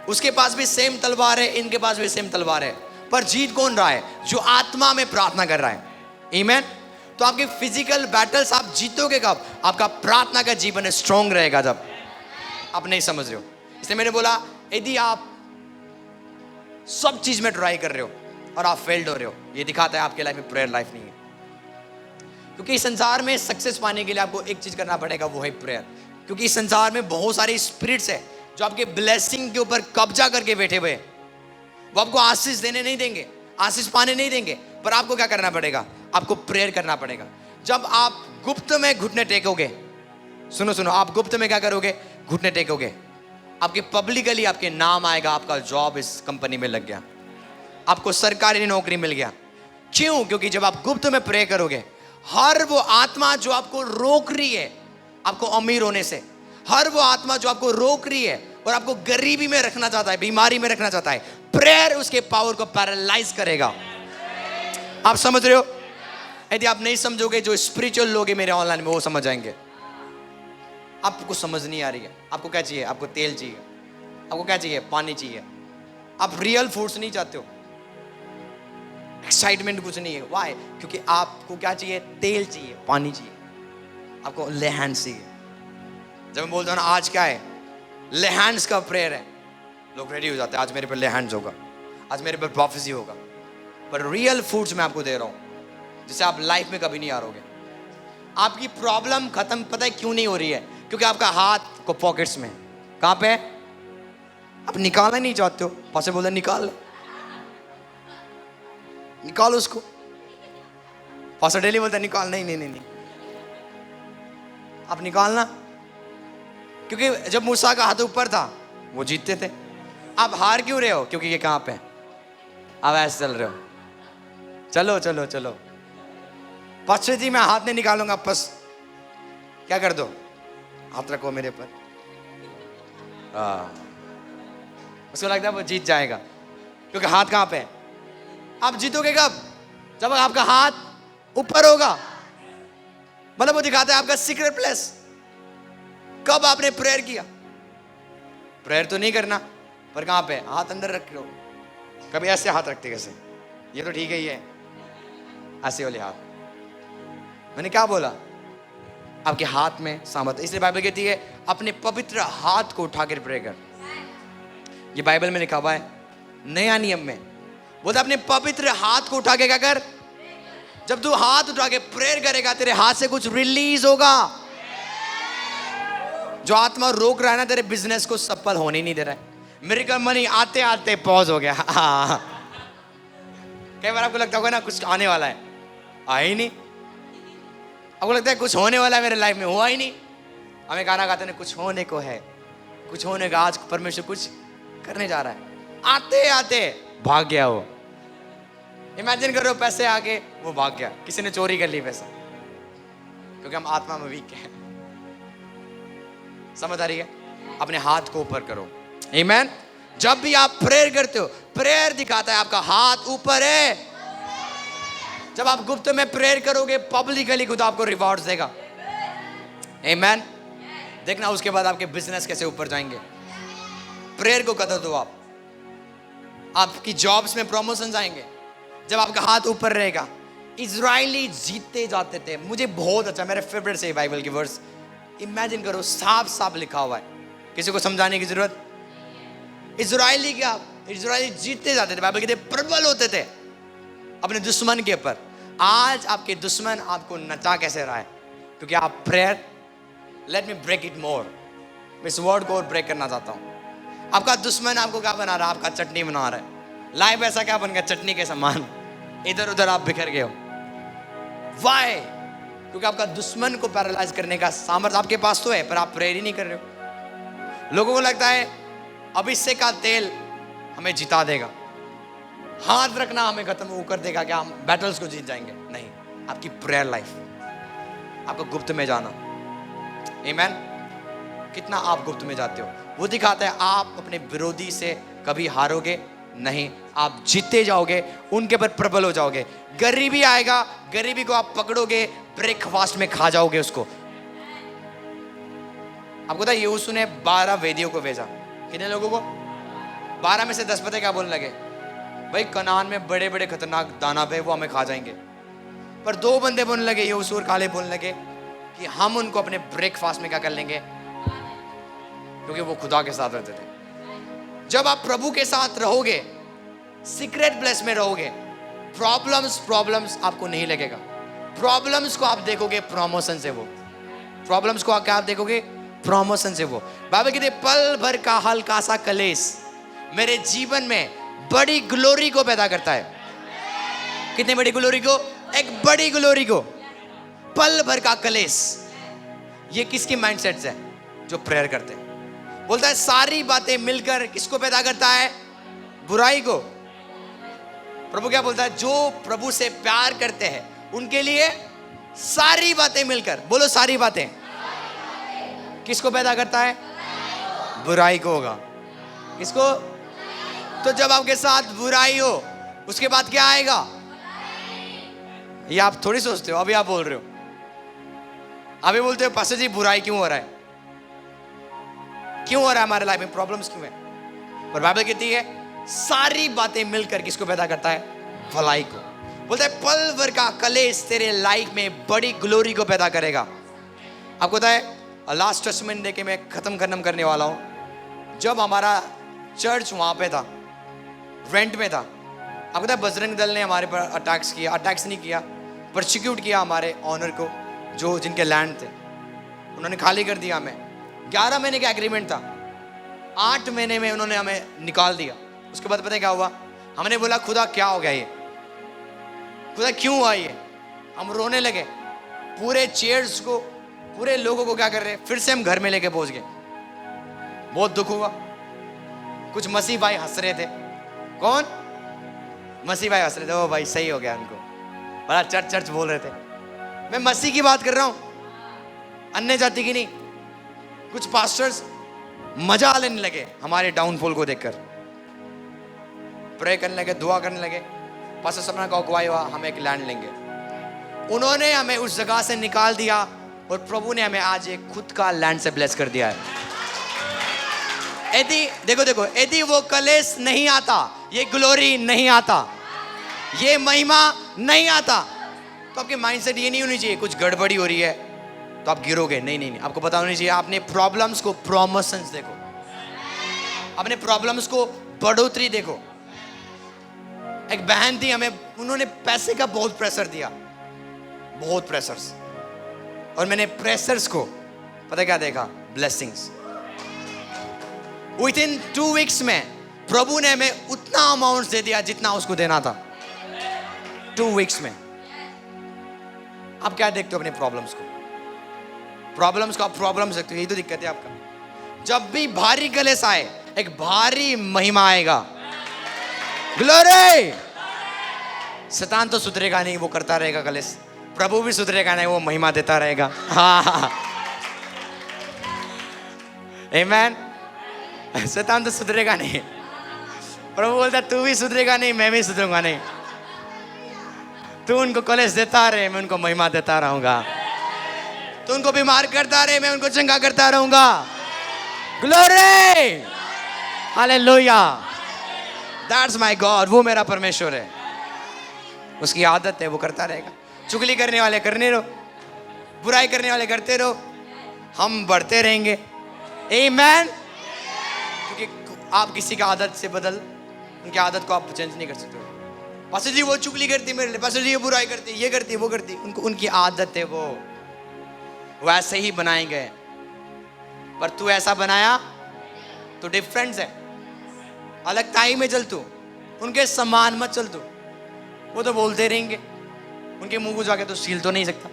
उसके पास भी सेम तलवार है, इनके पास भी सेम तलवार है, पर जीत कौन रहा है? जो आत्मा में प्रार्थना कर रहा है. आमीन. तो आपके फिजिकल बैटल्स आप जीतोगे कब? आपका प्रार्थना का जीवन स्ट्रांग रहेगा जब. आप नहीं समझ रहे हो, इसलिए मैंने बोला यदि आप सब चीज में ट्राई कर रहे हो और आप फेल्ड हो रहे हो, ये दिखाता है आपके लाइफ में प्रेयर लाइफ नहीं है. क्योंकि इस संसार में सक्सेस पाने के लिए आपको एक चीज करना पड़ेगा, वो है प्रेयर. क्योंकि इस संसार में बहुत सारे स्पिरिट्स है जो आपके ब्लेसिंग के ऊपर कब्जा करके बैठे हुए. वो आपको आशीष देने नहीं देंगे, आशीष पाने नहीं देंगे, पर आपको क्या करना पड़ेगा? आपको प्रेयर करना पड़ेगा. जब आप गुप्त में घुटने टेकोगे, सुनो सुनो, आप गुप्त में क्या करोगे? घुटने टेकोगे. आपके पब्लिकली आपके नाम आएगा, आपका जॉब इस कंपनी में लग गया, आपको सरकारी नौकरी मिल गया. क्यों? क्योंकि जब आप गुप्त में प्रे करोगे, हर वो आत्मा जो आपको रोक रही है आपको अमीर होने से, हर वो आत्मा जो आपको रोक रही है और आपको गरीबी में रखना चाहता है, बीमारी में रखना चाहता है, प्रेयर उसके पावर को पैरालाइज करेगा. आप समझ रहे हो? यदि आप नहीं समझोगे, जो स्पिरिचुअल लोग हैं मेरे ऑनलाइन में वो समझ जाएंगे. आपको समझ नहीं आ रही है. आपको क्या चाहिए? आपको तेल चाहिए. आपको क्या चाहिए? पानी चाहिए. आप रियल फूड्स नहीं चाहते हो, एक्साइटमेंट कुछ नहीं है. व्हाई? क्योंकि आपको क्या चाहिए? तेल चाहिए, पानी चाहिए, आपको ले हैंड्स चाहिए. जब मैं बोलता हूँ ना आज क्या है, ले हैंड्स का प्रेयर है, लोग रेडी हो जाते हैं. आज मेरे पर ले हैंड्स होगा, आज मेरे पर प्रोफेसी होगा. पर रियल फूड्स मैं आपको दे रहा हूँ जिससे आप लाइफ में कभी नहीं हारोगे. आपकी प्रॉब्लम खत्म पता है क्यों नहीं हो रही है? क्योंकि आपका हाथ को पॉकेट्स में. कहाँ पे है? आप निकालना नहीं चाहते हो. पास बोलते निकाल, निकालो उसको. पास्टर डेली बोलता निकाल. नहीं नहीं नहीं नहीं, आप निकालना. क्योंकि जब मूसा का हाथ ऊपर था वो जीतते थे. आप हार क्यों रहे हो? क्योंकि ये कहाँ पे? आप ऐसे चल रहे हो. चलो चलो चलो, पास्टर जी मैं हाथ नहीं निकालूंगा. बस क्या कर दो? हाथ रखो मेरे पर. उसको लगता है वो जीत जाएगा. क्योंकि हाथ कहाँ पे है? आप जीतोगे कब? जब आपका हाथ ऊपर होगा. मतलब वो दिखाता है आपका सीक्रेट प्लेस. कब आपने प्रेयर किया? प्रेयर तो नहीं करना, पर कहाँ पे? हाथ अंदर रख लो. कभी ऐसे हाथ रखते कैसे? ये तो ठीक है, ये ऐसे वाले हाथ. मैंने क्या बोला? आपके हाथ में सामर्थ्य. इसलिए बाइबल कहती है अपने पवित्र हाथ को उठाकर प्रे कर. ये बाइबल में लिखा हुआ है नया नियम में. बोलता अपने पवित्र हाथ को उठा के क्या कर? जब तू हाथ उठा के प्रेयर करेगा तेरे हाथ से कुछ रिलीज होगा. जो आत्मा रोक रहा है ना तेरे बिजनेस को, सफल होने नहीं दे रहा है। मिरेकल मनी आते आते पॉज हो गया। कई बार आपको लगता होगा ना कुछ आने वाला है, आया ही नहीं। आपको लगता है कुछ होने वाला है मेरे लाइफ में, हुआ ही नहीं। हमें गाना गाते हैं कुछ होने को है, कुछ होने का, आज परमेश्वर कुछ करने जा रहा है। आते आते भाग गया वो। इमेजिन करो पैसे आके वो भाग गया, किसी ने चोरी कर ली पैसा, क्योंकि हम आत्मा में वीक हैं। समझ आ रही है? अपने हाथ को ऊपर करो। आमीन। जब भी आप प्रेयर करते हो, प्रेयर दिखाता है आपका हाथ ऊपर है। जब आप गुप्त में प्रेयर करोगे, पब्लिकली खुद आपको रिवॉर्ड्स देगा। आमीन। देखना उसके बाद आपके बिजनेस कैसे ऊपर जाएंगे। प्रेयर को कदर दो आप, आपकी जॉब्स में प्रमोशन आएंगे जब आपका हाथ ऊपर रहेगा। इजराइली जीतते जाते थे। मुझे बहुत अच्छा, मेरे फेवरेट से बाइबल की वर्स। इमेजिन करो, साफ साफ लिखा हुआ है, किसी को समझाने की जरूरत। इजराइली क्या, इजराइली जीतते जाते थे, बाइबल कहते प्रबल होते थे अपने दुश्मन के ऊपर। आज आपके दुश्मन आपको नचा कैसे रहा है? क्योंकि आप prayer, let me break it more, मैं इस वर्ड को और ब्रेक करना चाहता हूं। आपका दुश्मन आपको क्या बना रहा है? आपका चटनी बना रहा है। लाइफ ऐसा क्या बन गया? चटनी के समान इधर उधर आप बिखर गए हो। वाई? क्योंकि आपका दुश्मन को पैरालाइज करने का सामर्थ्य आपके पास तो है, पर आप प्रेयर ही नहीं कर रहे हो। लोगों को लगता है अभिषेक का तेल हमें जिता देगा, हाथ रखना हमें खत्म वो कर देगा, क्या हम बैटल्स को जीत जाएंगे। नहीं, आपकी प्रेयर लाइफ, आपको गुप्त में जाना। आमीन। कितना आप गुप्त में जाते हो वो दिखाता है आप अपने विरोधी से कभी हारोगे नहीं, आप जीते जाओगे, उनके पर प्रबल हो जाओगे। गरीबी आएगा, गरीबी को आप पकड़ोगे, ब्रेकफास्ट में खा जाओगे उसको। आपको पता है यीशु ने 12 वेदियों को भेजा। कितने लोगों को? 12 में से 10 पता क्या बोलने लगे? भाई कनान में बड़े बड़े खतरनाक दानव है, वो हमें खा जाएंगे। पर 2 बंदे बोलने लगे, यीशु और काले बोलने लगे कि हम उनको अपने ब्रेकफास्ट में क्या कर लेंगे, क्योंकि वो खुदा के साथ रहते थे। जब आप प्रभु के साथ रहोगे, सीक्रेट प्लेस में रहोगे, प्रॉब्लम्स आपको नहीं लगेगा। प्रॉब्लम्स को आप देखोगे प्रमोशन से। वो प्रॉब्लम्स को क्या आप देखोगे? प्रमोशन से। वो बाइबल कहते पल भर का हल्का सा कलेश मेरे जीवन में बड़ी ग्लोरी को पैदा करता है। कितनी बड़ी ग्लोरी को? एक बड़ी ग्लोरी को। पल भर का कलेश, ये किसकी माइंडसेट है? जो प्रेयर करते हैं। बोलता है सारी बातें मिलकर किसको पैदा करता है? बुराई को। प्रभु क्या बोलता है? जो प्रभु से प्यार करते हैं उनके लिए सारी बातें मिलकर, बोलो सारी बातें, किसको पैदा करता है? बुराई को होगा। किसको? तो जब आपके साथ बुराई हो, उसके बाद क्या आएगा? ये आप थोड़ी सोचते हो, अभी आप बोल रहे हो, अभी बोलते हो पास्टर जी बुराई क्यों हो रहा है, क्यों हो रहा है हमारे लाइफ में, प्रॉब्लम्स क्यों है? पर बाइबल कहती है सारी बातें मिलकर किसको पैदा करता है? भलाई को। बोलता है पल भर का कलेश तेरे लाइफ में बड़ी ग्लोरी को पैदा करेगा। आपको पता है लास्ट टेस्टामेंट देके मैं खत्म करने वाला हूं। जब हमारा चर्च वहां पे था, रेंट में था, आपको पता है बजरंग दल ने हमारे पर अटैक्स नहीं किया, परसिक्यूट किया हमारे ऑनर को, जो जिनके लैंड थे उन्होंने खाली कर दिया हमें। 11 महीने का एग्रीमेंट था, 8 महीने में उन्होंने हमें निकाल दिया। उसके बाद पता है क्या हुआ? हमने बोला खुदा क्या हो गया ये, खुदा क्यों हुआ ये? हम रोने लगे, पूरे चेयर्स को, पूरे लोगों को क्या कर रहे, फिर से हम घर में लेके पहुंच गए। बहुत दुख हुआ। कुछ मसीह भाई हंस रहे थे। कौन? मसीह भाई हंस रहे थे, ओ भाई सही हो गया उनको, बड़ा चर्च बोल रहे थे। मैं मसीह की बात कर रहा हूं, अन्य जाति की नहीं। कुछ पास्टर्स मजा लेने लगे हमारे डाउनफॉल को देखकर, प्रे करने लगे, दुआ करने लगे। पास्टर सपना का अगुवाई हुआ, हम एक लैंड लेंगे। उन्होंने हमें उस जगह से निकाल दिया और प्रभु ने हमें आज एक खुद का लैंड से ब्लेस कर दिया है। यदि देखो यदि वो कलेश नहीं आता, ये ग्लोरी नहीं आता, ये महिमा नहीं आता, तो आपके माइंडसेट ये नहीं होनी चाहिए कुछ गड़बड़ी हो रही है तो आप गिरोगे। नहीं, आपको पता होनी चाहिए आपने प्रॉब्लम्स को प्रमोशंस देखो, अपने प्रॉब्लम्स को बढ़ोतरी देखो। एक बहन थी, हमें उन्होंने पैसे का बहुत प्रेशर दिया, बहुत प्रेशर्स, और मैंने प्रेशर्स को पता क्या देखा? ब्लेसिंग्स। विद इन 2 वीक्स में प्रभु ने हमें उतना अमाउंट दे दिया जितना उसको देना था। 2 वीक्स में। आप क्या देखते हो अपने प्रॉब्लम्स को? प्रॉब्लम्स को आप प्रॉब्लम्स देखते हो, यही तो दिक्कत है आपका। जब भी भारी कलेश आए, एक भारी महिमा आएगा। ग्लोरी! शैतान तो सुधरेगा नहीं, वो करता रहेगा कलेश। प्रभु भी सुधरेगा नहीं, वो महिमा देता रहेगा। हाँ, आमेन। शैतान तो सुधरेगा नहीं। प्रभु बोलता तू भी सुधरेगा नहीं, मैं भी सुधरूंगा नहीं। तू उनको कलेश देता रहे, मैं उनको महिमा देता रहूंगा। तू उनको बीमार करता रहे, मैं उनको चंगा करता रहूंगा। Glory! Hallelujah! That's my God. वो मेरा परमेश्वर है। उसकी आदत है, वो करता रहेगा। चुगली करने वाले करने रहो, बुराई करने वाले करते रहो, हम बढ़ते रहेंगे। आमेन। क्योंकि आप किसी का आदत से बदल, उनकी आदत को आप चेंज नहीं कर सकते। पास्टर जी वो चुगली करती है मेरे लिए, पास्टर जी ये बुराई करती है, ये करती है, वो करती है। उनको उनकी आदत है, वो वैसे ही बनाए गए। पर तू ऐसा बनाया तो डिफरेंस है। अलग ताई में चल तू, उनके समान मत चल तू। वो तो बोलते रहेंगे, उनके मुंह को जाके तो सील तो नहीं सकता।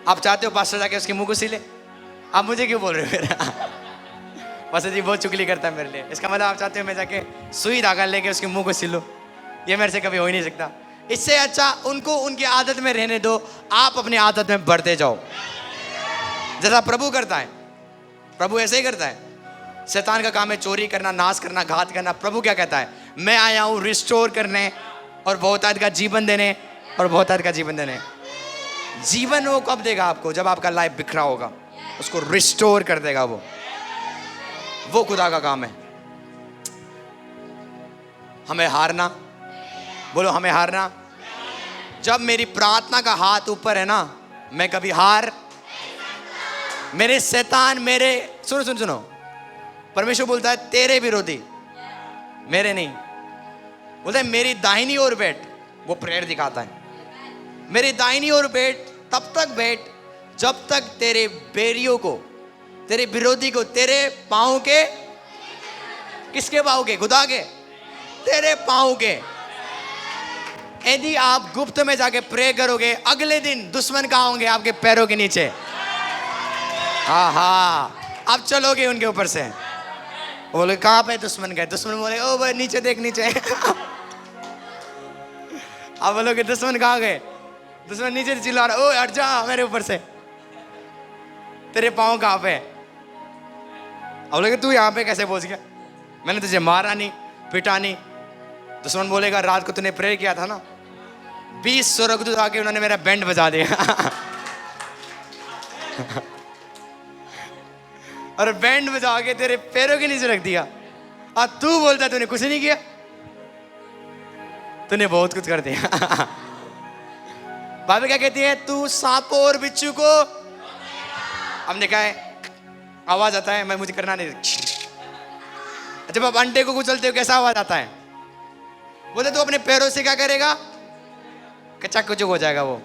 आप चाहते हो पास्टर जाके उसके मुंह को सीले? आप मुझे क्यों बोल रहे हो फिर? पास्टर जी बहुत चुगली करता है मेरे लिए, इसका मतलब आप चाहते हो मैं जाके सुई धागा लेके उसके मुंह को सीलूं? ये मेरे से कभी हो ही नहीं सकता। इससे अच्छा उनको उनकी आदत में रहने दो, आप अपनी आदत में बढ़ते जाओ, जैसा प्रभु करता है। प्रभु ऐसे ही करता है। शैतान का काम है चोरी करना, नाश करना, घात करना। प्रभु क्या कहता है? मैं आया हूं रिस्टोर करने और बहुतायत का जीवन देने, और बहुतायत का जीवन देने। जीवन वो कब देगा आपको? जब आपका लाइफ बिखरा होगा, उसको रिस्टोर कर देगा। वो खुदा का काम है। हमें हारना, बोलो हमें हारना। जब मेरी प्रार्थना का हाथ ऊपर है ना, मैं कभी हार, मेरे शैतान मेरे, सुनो सुनो सुनो, परमेश्वर बोलता है तेरे विरोधी, मेरे नहीं। बोलता है मेरी दाहिनी ओर बैठ, वो प्रेयर दिखाता है। मेरी दाहिनी ओर बैठ, तब तक बैठ जब तक तेरे बैरियों को, तेरे विरोधी को, तेरे पांव के, किसके पांव के? खुदा के, तेरे पांव के। यदि आप गुप्त में जाके प्रे करोगे, अगले दिन दुश्मन कहाँ होंगे? आपके पैरों के नीचे। हाँ, आप चलोगे उनके ऊपर से। बोले कहाँ पे दुश्मन गए? दुश्मन बोले ओ भाई नीचे देख, नीचे। आप बोलोगे दुश्मन कहाँ गए? दुश्मन नीचे चिल्ला रहा, ओ हट जा मेरे ऊपर से, तेरे पाँव कहाँ पे? आप बोलोगे तू यहाँ पे कैसे पहुंच गया? मैंने तुझे मारा नहीं, पिटा नहीं। दुश्मन बोलेगा रात को तूने प्रेयर किया था ना, 20 स्वर्गदूत आके उन्होंने मेरा बैंड बजा दिया। और बैंड बजा के तेरे पैरों के नीचे रख दिया, और तू बोलता तूने कुछ नहीं किया। तूने बहुत कुछ कर दिया। बाइबल क्या कहती है? तू सांपों और बिच्छू को, हमने कहा है आवाज आता है, मैं मुझे करना नहीं। जब आप अंडे को कुचलते हो कैसा आवाज आता है? बोले तू अपने पैरों से क्या करेगा? कच्चा कुचुक हो जाएगा वो।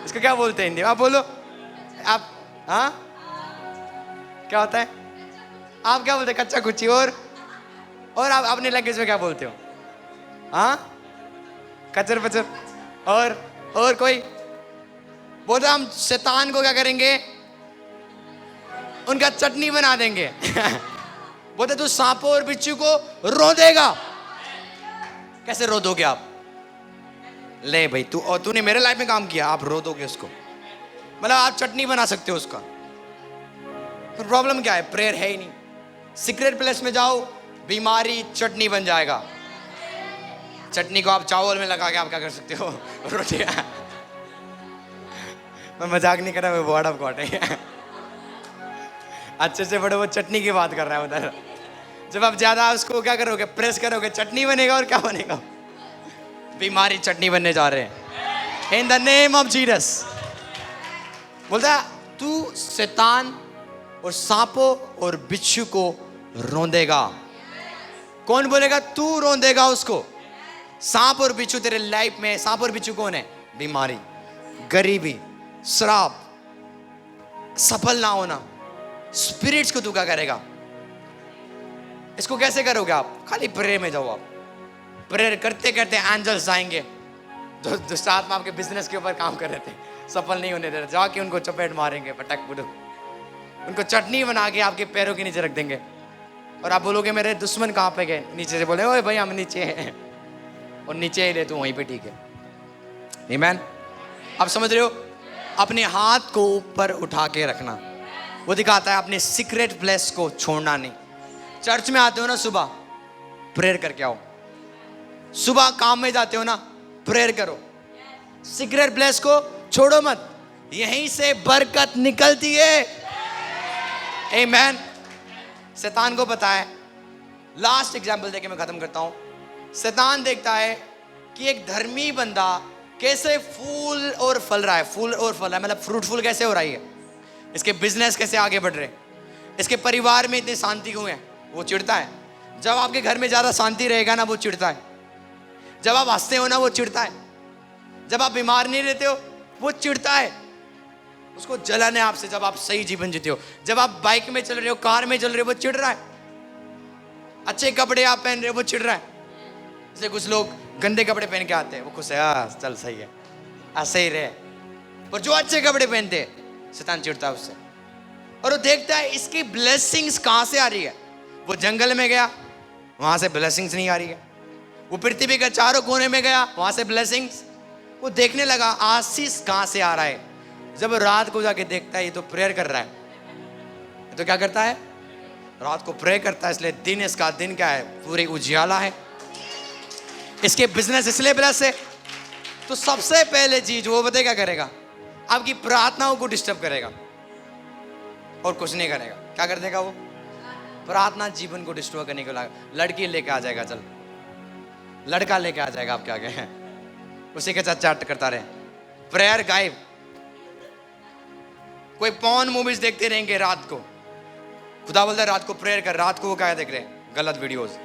इसको क्या बोलते हैं हिंदी? आप बोलो, आप हाँ क्या होता है? आप क्या बोलते हैं? कच्चा कुची। और आप अपने लैंग्वेज में क्या बोलते हो? हाँ कचर पचर। और कोई बोलते हम शैतान को क्या करेंगे? उनका चटनी बना देंगे। बोलते तू सांपों और बिच्छू को रोदेगा। कैसे रोदोगे आप? ले भाई तू, और तूने मेरे लाइफ में काम किया, आप रोदोगे उसको। मतलब आप चटनी बना सकते हो उसका। पर प्रॉब्लम क्या है? प्रेयर है ही नहीं। सीक्रेट प्लेस में जाओ, बीमारी चटनी बन जाएगा। चटनी को आप चावल में लगा के आप क्या कर सकते हो? रोटी। मैं मजाक नहीं कर रहा, मैं वर्ड ऑफ गॉड है। अच्छे से बड़े वो चटनी की बात कर रहा है उधर। जब आप ज्यादा उसको क्या करोगे? प्रेस करोगे, चटनी बनेगा। और क्या बनेगा? बीमारी चटनी बनने जा रहे हैं। इन द नेम ऑफ जीसस। बोलता तू शैतान और सांपों और बिच्छू को रोंदेगा। कौन बोलेगा? तू रोंदेगा उसको। सांप और बिच्छू तेरे लाइफ में, सांप और बिच्छू कौन है? बीमारी, गरीबी, श्राप, सफल ना होना, स्पिरिट्स को तू क्या करेगा? इसको कैसे करोगे आप? खाली प्रेयर में जाओ। आप प्रेयर करते करते एंजल्स आएंगे जो दुष्ट आत्मा आपके बिजनेस के ऊपर काम कर रहे थे, सफल नहीं होने दे रहे, जाके उनको चपेट मारेंगे, पटक पुटक, उनको चटनी बना के आपके पैरों के नीचे रख देंगे। और आप बोलोगे मेरे दुश्मन कहाँ पे गए? नीचे से बोले ओए भाई हम नीचे हैं, और नीचे ही ले तू वहीं पे, ठीक है। आमीन। आप समझ रहे हो? अपने हाथ को ऊपर उठा के रखना, वो दिखाता है अपने सीक्रेट प्लेस को छोड़ना नहीं। चर्च में आते हो ना, सुबह प्रेयर करके आओ। सुबह काम में जाते हो ना, प्रेयर करो। सीक्रेट प्लेस को छोड़ो मत, यहीं से बरकत निकलती है। आमीन। शैतान को पता है, लास्ट एग्जाम्पल देके मैं खत्म करता हूं। शैतान देखता है कि एक धर्मी बंदा कैसे फूल और फल रहा है, फूल और फल रहा है, मतलब फ्रूटफुल कैसे हो रही है, इसके बिजनेस कैसे आगे बढ़ रहे, इसके परिवार में इतनी शांति क्यों है, वो चिढ़ता है। जब आपके घर में ज़्यादा शांति रहेगा ना, वो चिढ़ता है। जब आप हंसते हो ना, वो चिढ़ता है। जब आप बीमार नहीं रहते हो, वो चिढ़ता है। उसको जलन है आपसे जब आप सही जीवन जीते हो। जब आप बाइक में चल रहे हो, कार में चल रहे हो, वो चिढ़ रहा है। अच्छे कपड़े आप पहन रहे हो, वो चिढ़ रहा है। जैसे कुछ लोग गंदे कपड़े पहन के आते हैं, वो खुश है, चल सही है, ऐसे ही रहे। पर जो अच्छे कपड़े पहनते हैं, शैतान चिढ़ता है उससे। और वो देखता है इसकी ब्लेसिंग्स कहाँ से आ रही है। वो जंगल में गया, वहां से ब्लेसिंग्स नहीं आ रही है। वो पृथ्वी के चारों कोने में गया, वहां से ब्लेसिंग्स। वो देखने लगा आशीष कहाँ से आ रहा है। जब रात को जाके देखता है, ये तो प्रेयर कर रहा है। तो क्या करता है? रात को प्रे करता है, इसलिए दिन, इसका दिन क्या है, पूरे उजियाला है। इसके बिजनेस इसलिए ब्लेस है। तो सबसे पहले चीज वो बताए क्या करेगा? आपकी प्रार्थनाओं को डिस्टर्ब करेगा और कुछ नहीं करेगा। क्या कर देगा वो? प्रार्थना जीवन को डिस्टर्ब करने के लिए लड़की लेके आ जाएगा, चल लड़का लेके आ जाएगा आपके आगे, उसी के साथ चैट करता रहे। प्रेयर गायब। कोई पॉर्न मूवीज देखते रहेंगे रात को। खुदा बोलता है रात को प्रेयर कर। रात को वो क्या देख रहे हैं? गलत वीडियोस,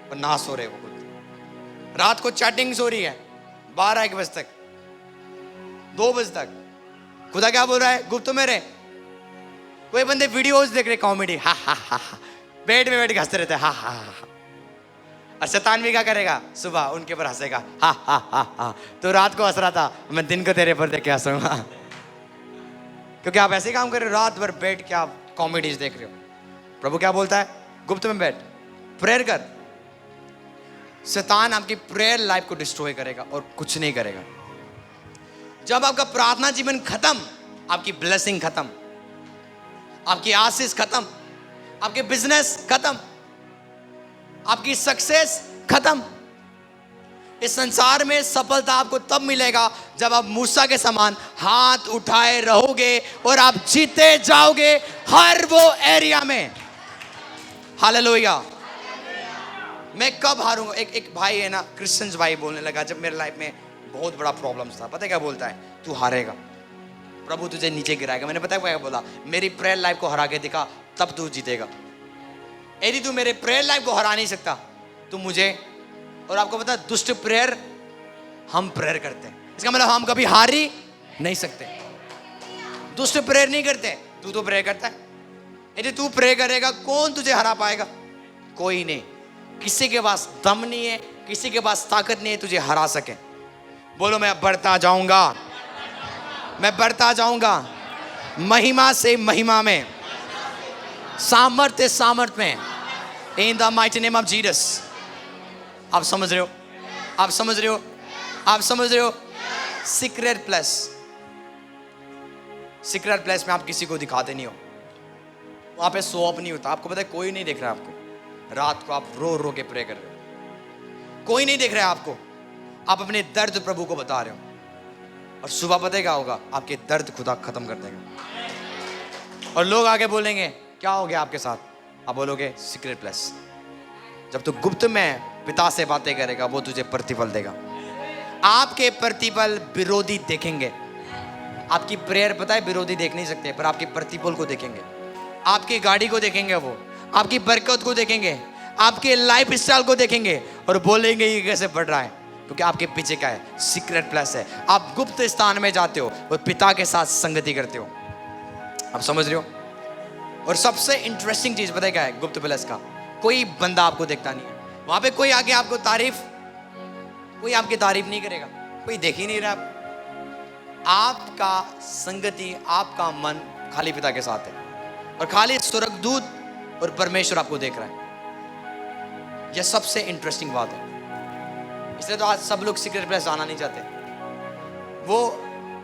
और नाश हो रहे वो खुद। रात को चैटिंग्स हो रही है 12-1 बजे तक, 2 बजे तक। खुदा क्या बोल रहा है? गुप्त में रहे। कोई बंदे वीडियोस देख रहे कॉमेडी, हा हा हा, बेड में बैठ के हंसते रहते हैं, हा हा हा। और शैतान भी क्या करेगा? सुबह उनके ऊपर हंसेगा, हा हा हा हा। तो रात को हंस रहा था, मैं दिन को तेरे पर देख के हंसूंगा। क्योंकि आप ऐसे काम कर रहे हो, रात भर बैठ के आप कॉमेडीज देख रहे हो। प्रभु क्या बोलता है? गुप्त में बैठ, प्रेयर कर। शैतान आपकी प्रेयर लाइफ को डिस्ट्रॉय करेगा और कुछ नहीं करेगा। जब आपका प्रार्थना जीवन खत्म, आपकी ब्लेसिंग खत्म, आपकी आशीष खत्म, आपके बिजनेस खत्म, आपकी सक्सेस खत्म। इस संसार में सफलता आपको तब मिलेगा जब आप मूसा के समान हाथ उठाए रहोगे और आप जीते जाओगे हर वो एरिया में। हालेलुया। मैं कब हारूंगा? एक भाई है ना, क्रिश्चियंस भाई, बोलने लगा जब मेरे लाइफ में बहुत बड़ा प्रॉब्लम्स था। पता है क्या बोलता है? तू हारेगा, प्रभु तुझे नीचे गिराएगा। मैंने पता है क्या बोला? मेरी प्रेयर लाइफ को हरा के दिखा, तब तू जीतेगा। यदि तू मेरे प्रेयर लाइफ को हरा नहीं सकता, तो मुझे, और आपको पता है दुष्ट प्रेयर हम प्रेयर करते हैं, इसका मतलब हम कभी हार ही नहीं सकते। दुष्ट प्रेयर नहीं करते, तू तो प्रेयर करता है। यदि तू प्रेयर करेगा, कौन तुझे हरा पाएगा? कोई नहीं। किसी के पास दम नहीं है, किसी के पास ताकत नहीं है तुझे हरा सके। बोलो मैं बढ़ता जाऊंगा, मैं बढ़ता जाऊंगा, महिमा से महिमा में, सामर्थ्य सामर्थ्य में, in the mighty name of Jesus. आप समझ रहे हो? आप समझ रहे हो? आप समझ रहे हो? सीक्रेट प्लेस, सीक्रेट प्लेस में आप किसी को दिखाते नहीं हो, वहां पे शो ऑफ नहीं होता। आपको पता है कोई नहीं देख रहा है आपको। रात को आप रो रो के प्रे कर रहे हो, कोई नहीं देख रहा है आपको। आप अपने दर्द प्रभु को बता रहे हो, और सुबह पता है क्या होगा? आपके दर्द खुदा खत्म कर देगा। और लोग आगे बोलेंगे क्या हो गया आपके साथ? आप बोलोगे सीक्रेट प्लेस। जब तू गुप्त में पिता से बातें करेगा, वो तुझे प्रतिफल देगा। आपके प्रतिफल विरोधी देखेंगे। आपकी प्रेयर पता है विरोधी देख नहीं सकते, पर आपके प्रतिफल को देखेंगे, आपकी गाड़ी को देखेंगे, वो आपकी बरकत को देखेंगे, आपके लाइफ स्टाइल को देखेंगे और बोलेंगे ये कैसे बढ़ रहा है, क्योंकि आपके पीछे क्या है? सीक्रेट प्लेस है। आप गुप्त स्थान में जाते हो और पिता के साथ संगति करते हो। आप समझ रहे हो? और सबसे इंटरेस्टिंग चीज पता है क्या है गुप्त प्लस का? कोई बंदा आपको देखता नहीं है वहां पे, कोई आगे आपको कोई आपकी तारीफ नहीं करेगा, कोई देख ही नहीं रहा। आपका संगति, आपका मन खाली पिता के साथ है और खाली स्वर्गदूत और परमेश्वर आपको देख रहा है। यह सबसे इंटरेस्टिंग बात है। इसलिए तो आज सब लोग सीक्रेट प्लेस आना नहीं चाहते। वो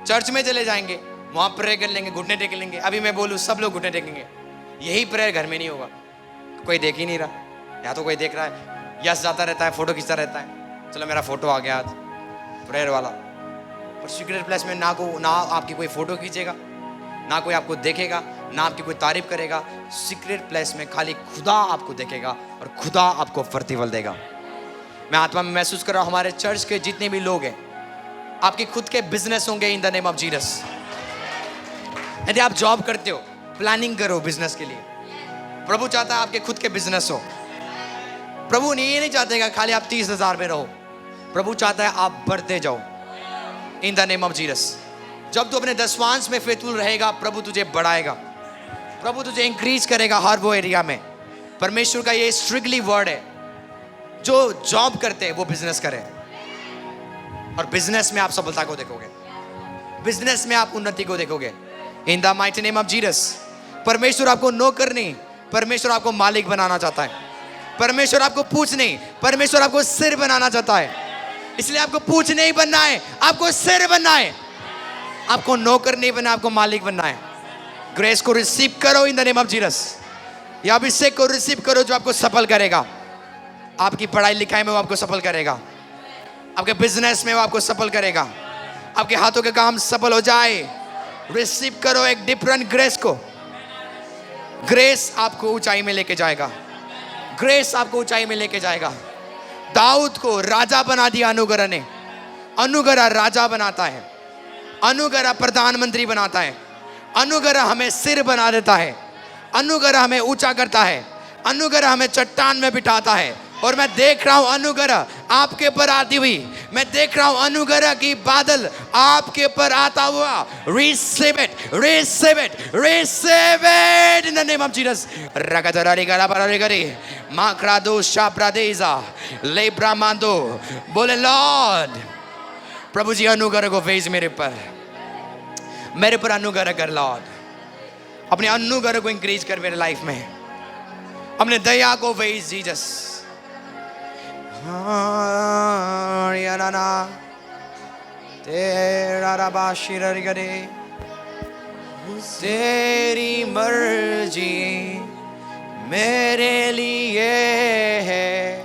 चर्च में चले जाएंगे, वहां प्रेयर कर लेंगे, घुटने टेक लेंगे। अभी मैं बोलूं सब लोग घुटने टेकेंगे, यही प्रेयर घर में नहीं होगा। कोई देख ही नहीं रहा, या तो कोई देख रहा है, यस जाता रहता है, फोटो खींचता रहता है, चलो मेरा फोटो आ गया आज प्रेयर वाला। पर सीक्रेट प्लेस में ना आपकी कोई फोटो खींचेगा, ना कोई आपको देखेगा, ना आपकी कोई तारीफ करेगा। सीक्रेट प्लेस में खाली खुदा आपको देखेगा और खुदा आपको प्रतिफल देगा। मैं आत्मा में महसूस कर रहा हूं हमारे चर्च के जितने भी लोग हैं, आपके खुद के बिजनेस होंगे इन द नेम ऑफ जीसस। यदि आप जॉब करते हो, प्लानिंग करो बिजनेस के लिए। प्रभु चाहता है आपके खुद के बिजनेस हो। प्रभु ये नहीं चाहते खाली आप 30,000 में रहो। प्रभु चाहता है आप बढ़ते जाओ इन द नेम ऑफ जीसस। जब तू अपने दसवांश में फेथफुल रहेगा, प्रभु तुझे बढ़ाएगा, प्रभु तुझे इंक्रीज करेगा हर वो एरिया में। परमेश्वर का ये स्ट्रिक्टली वर्ड है, जो जॉब करते हैं वो बिजनेस करें, और बिजनेस में आप सफलता को देखोगे, बिजनेस में आप उन्नति को देखोगे in the mighty name of Jesus. परमेश्वर आपको नौकर नहीं, परमेश्वर आपको मालिक बनाना चाहता है। परमेश्वर आपको पूछ नहीं, परमेश्वर आपको सिर बनाना चाहता है। इसलिए आपको पूछ नहीं बनना है, आपको सिर बनना है। आपको नौकर नहीं बनना, आपको मालिक बनना है। ग्रेस को रिसीव करो इन द नेम ऑफ जीसस। या अभिषेक को रिसीव करो जो आपको सफल करेगा। आपकी पढ़ाई लिखाई में वो आपको सफल करेगा, आपके बिजनेस में वो आपको सफल करेगा, आपके हाथों के काम सफल हो जाए। रिसीव करो एक डिफरेंट ग्रेस को। ग्रेस आपको ऊंचाई में लेके जाएगा, ग्रेस आपको ऊंचाई में लेके जाएगा। दाऊद को राजा बना दिया अनुग्रह ने। अनुग्रह राजा बनाता है, अनुग्रह प्रधानमंत्री बनाता है, अनुग्रह हमें सिर बना देता है, अनुग्रह हमें ऊंचा करता है, अनुग्रह हमें चट्टान में बिठाता है। और मैं देख रहा हूं अनुग्रह आपके पर आती हुई, मैं देख रहा हूं अनुग्रह की बादल आपके पर आता हुआ। Receive it, receive it, receive it in the name of Jesus. रगदरारी गरा बरारी गरी माक्रादो शाप्रादेजा लेब्रामांदो। बोले लॉर्ड, प्रभु जी अनुग्रह को भेज मेरे पर अनुग्रह कर लॉर्ड। अपने अनुग्रह को इंक्रीज कर मेरे लाइफ में, अपने दया को भेज जीसस। तेरी मर्जी मेरे लिए है,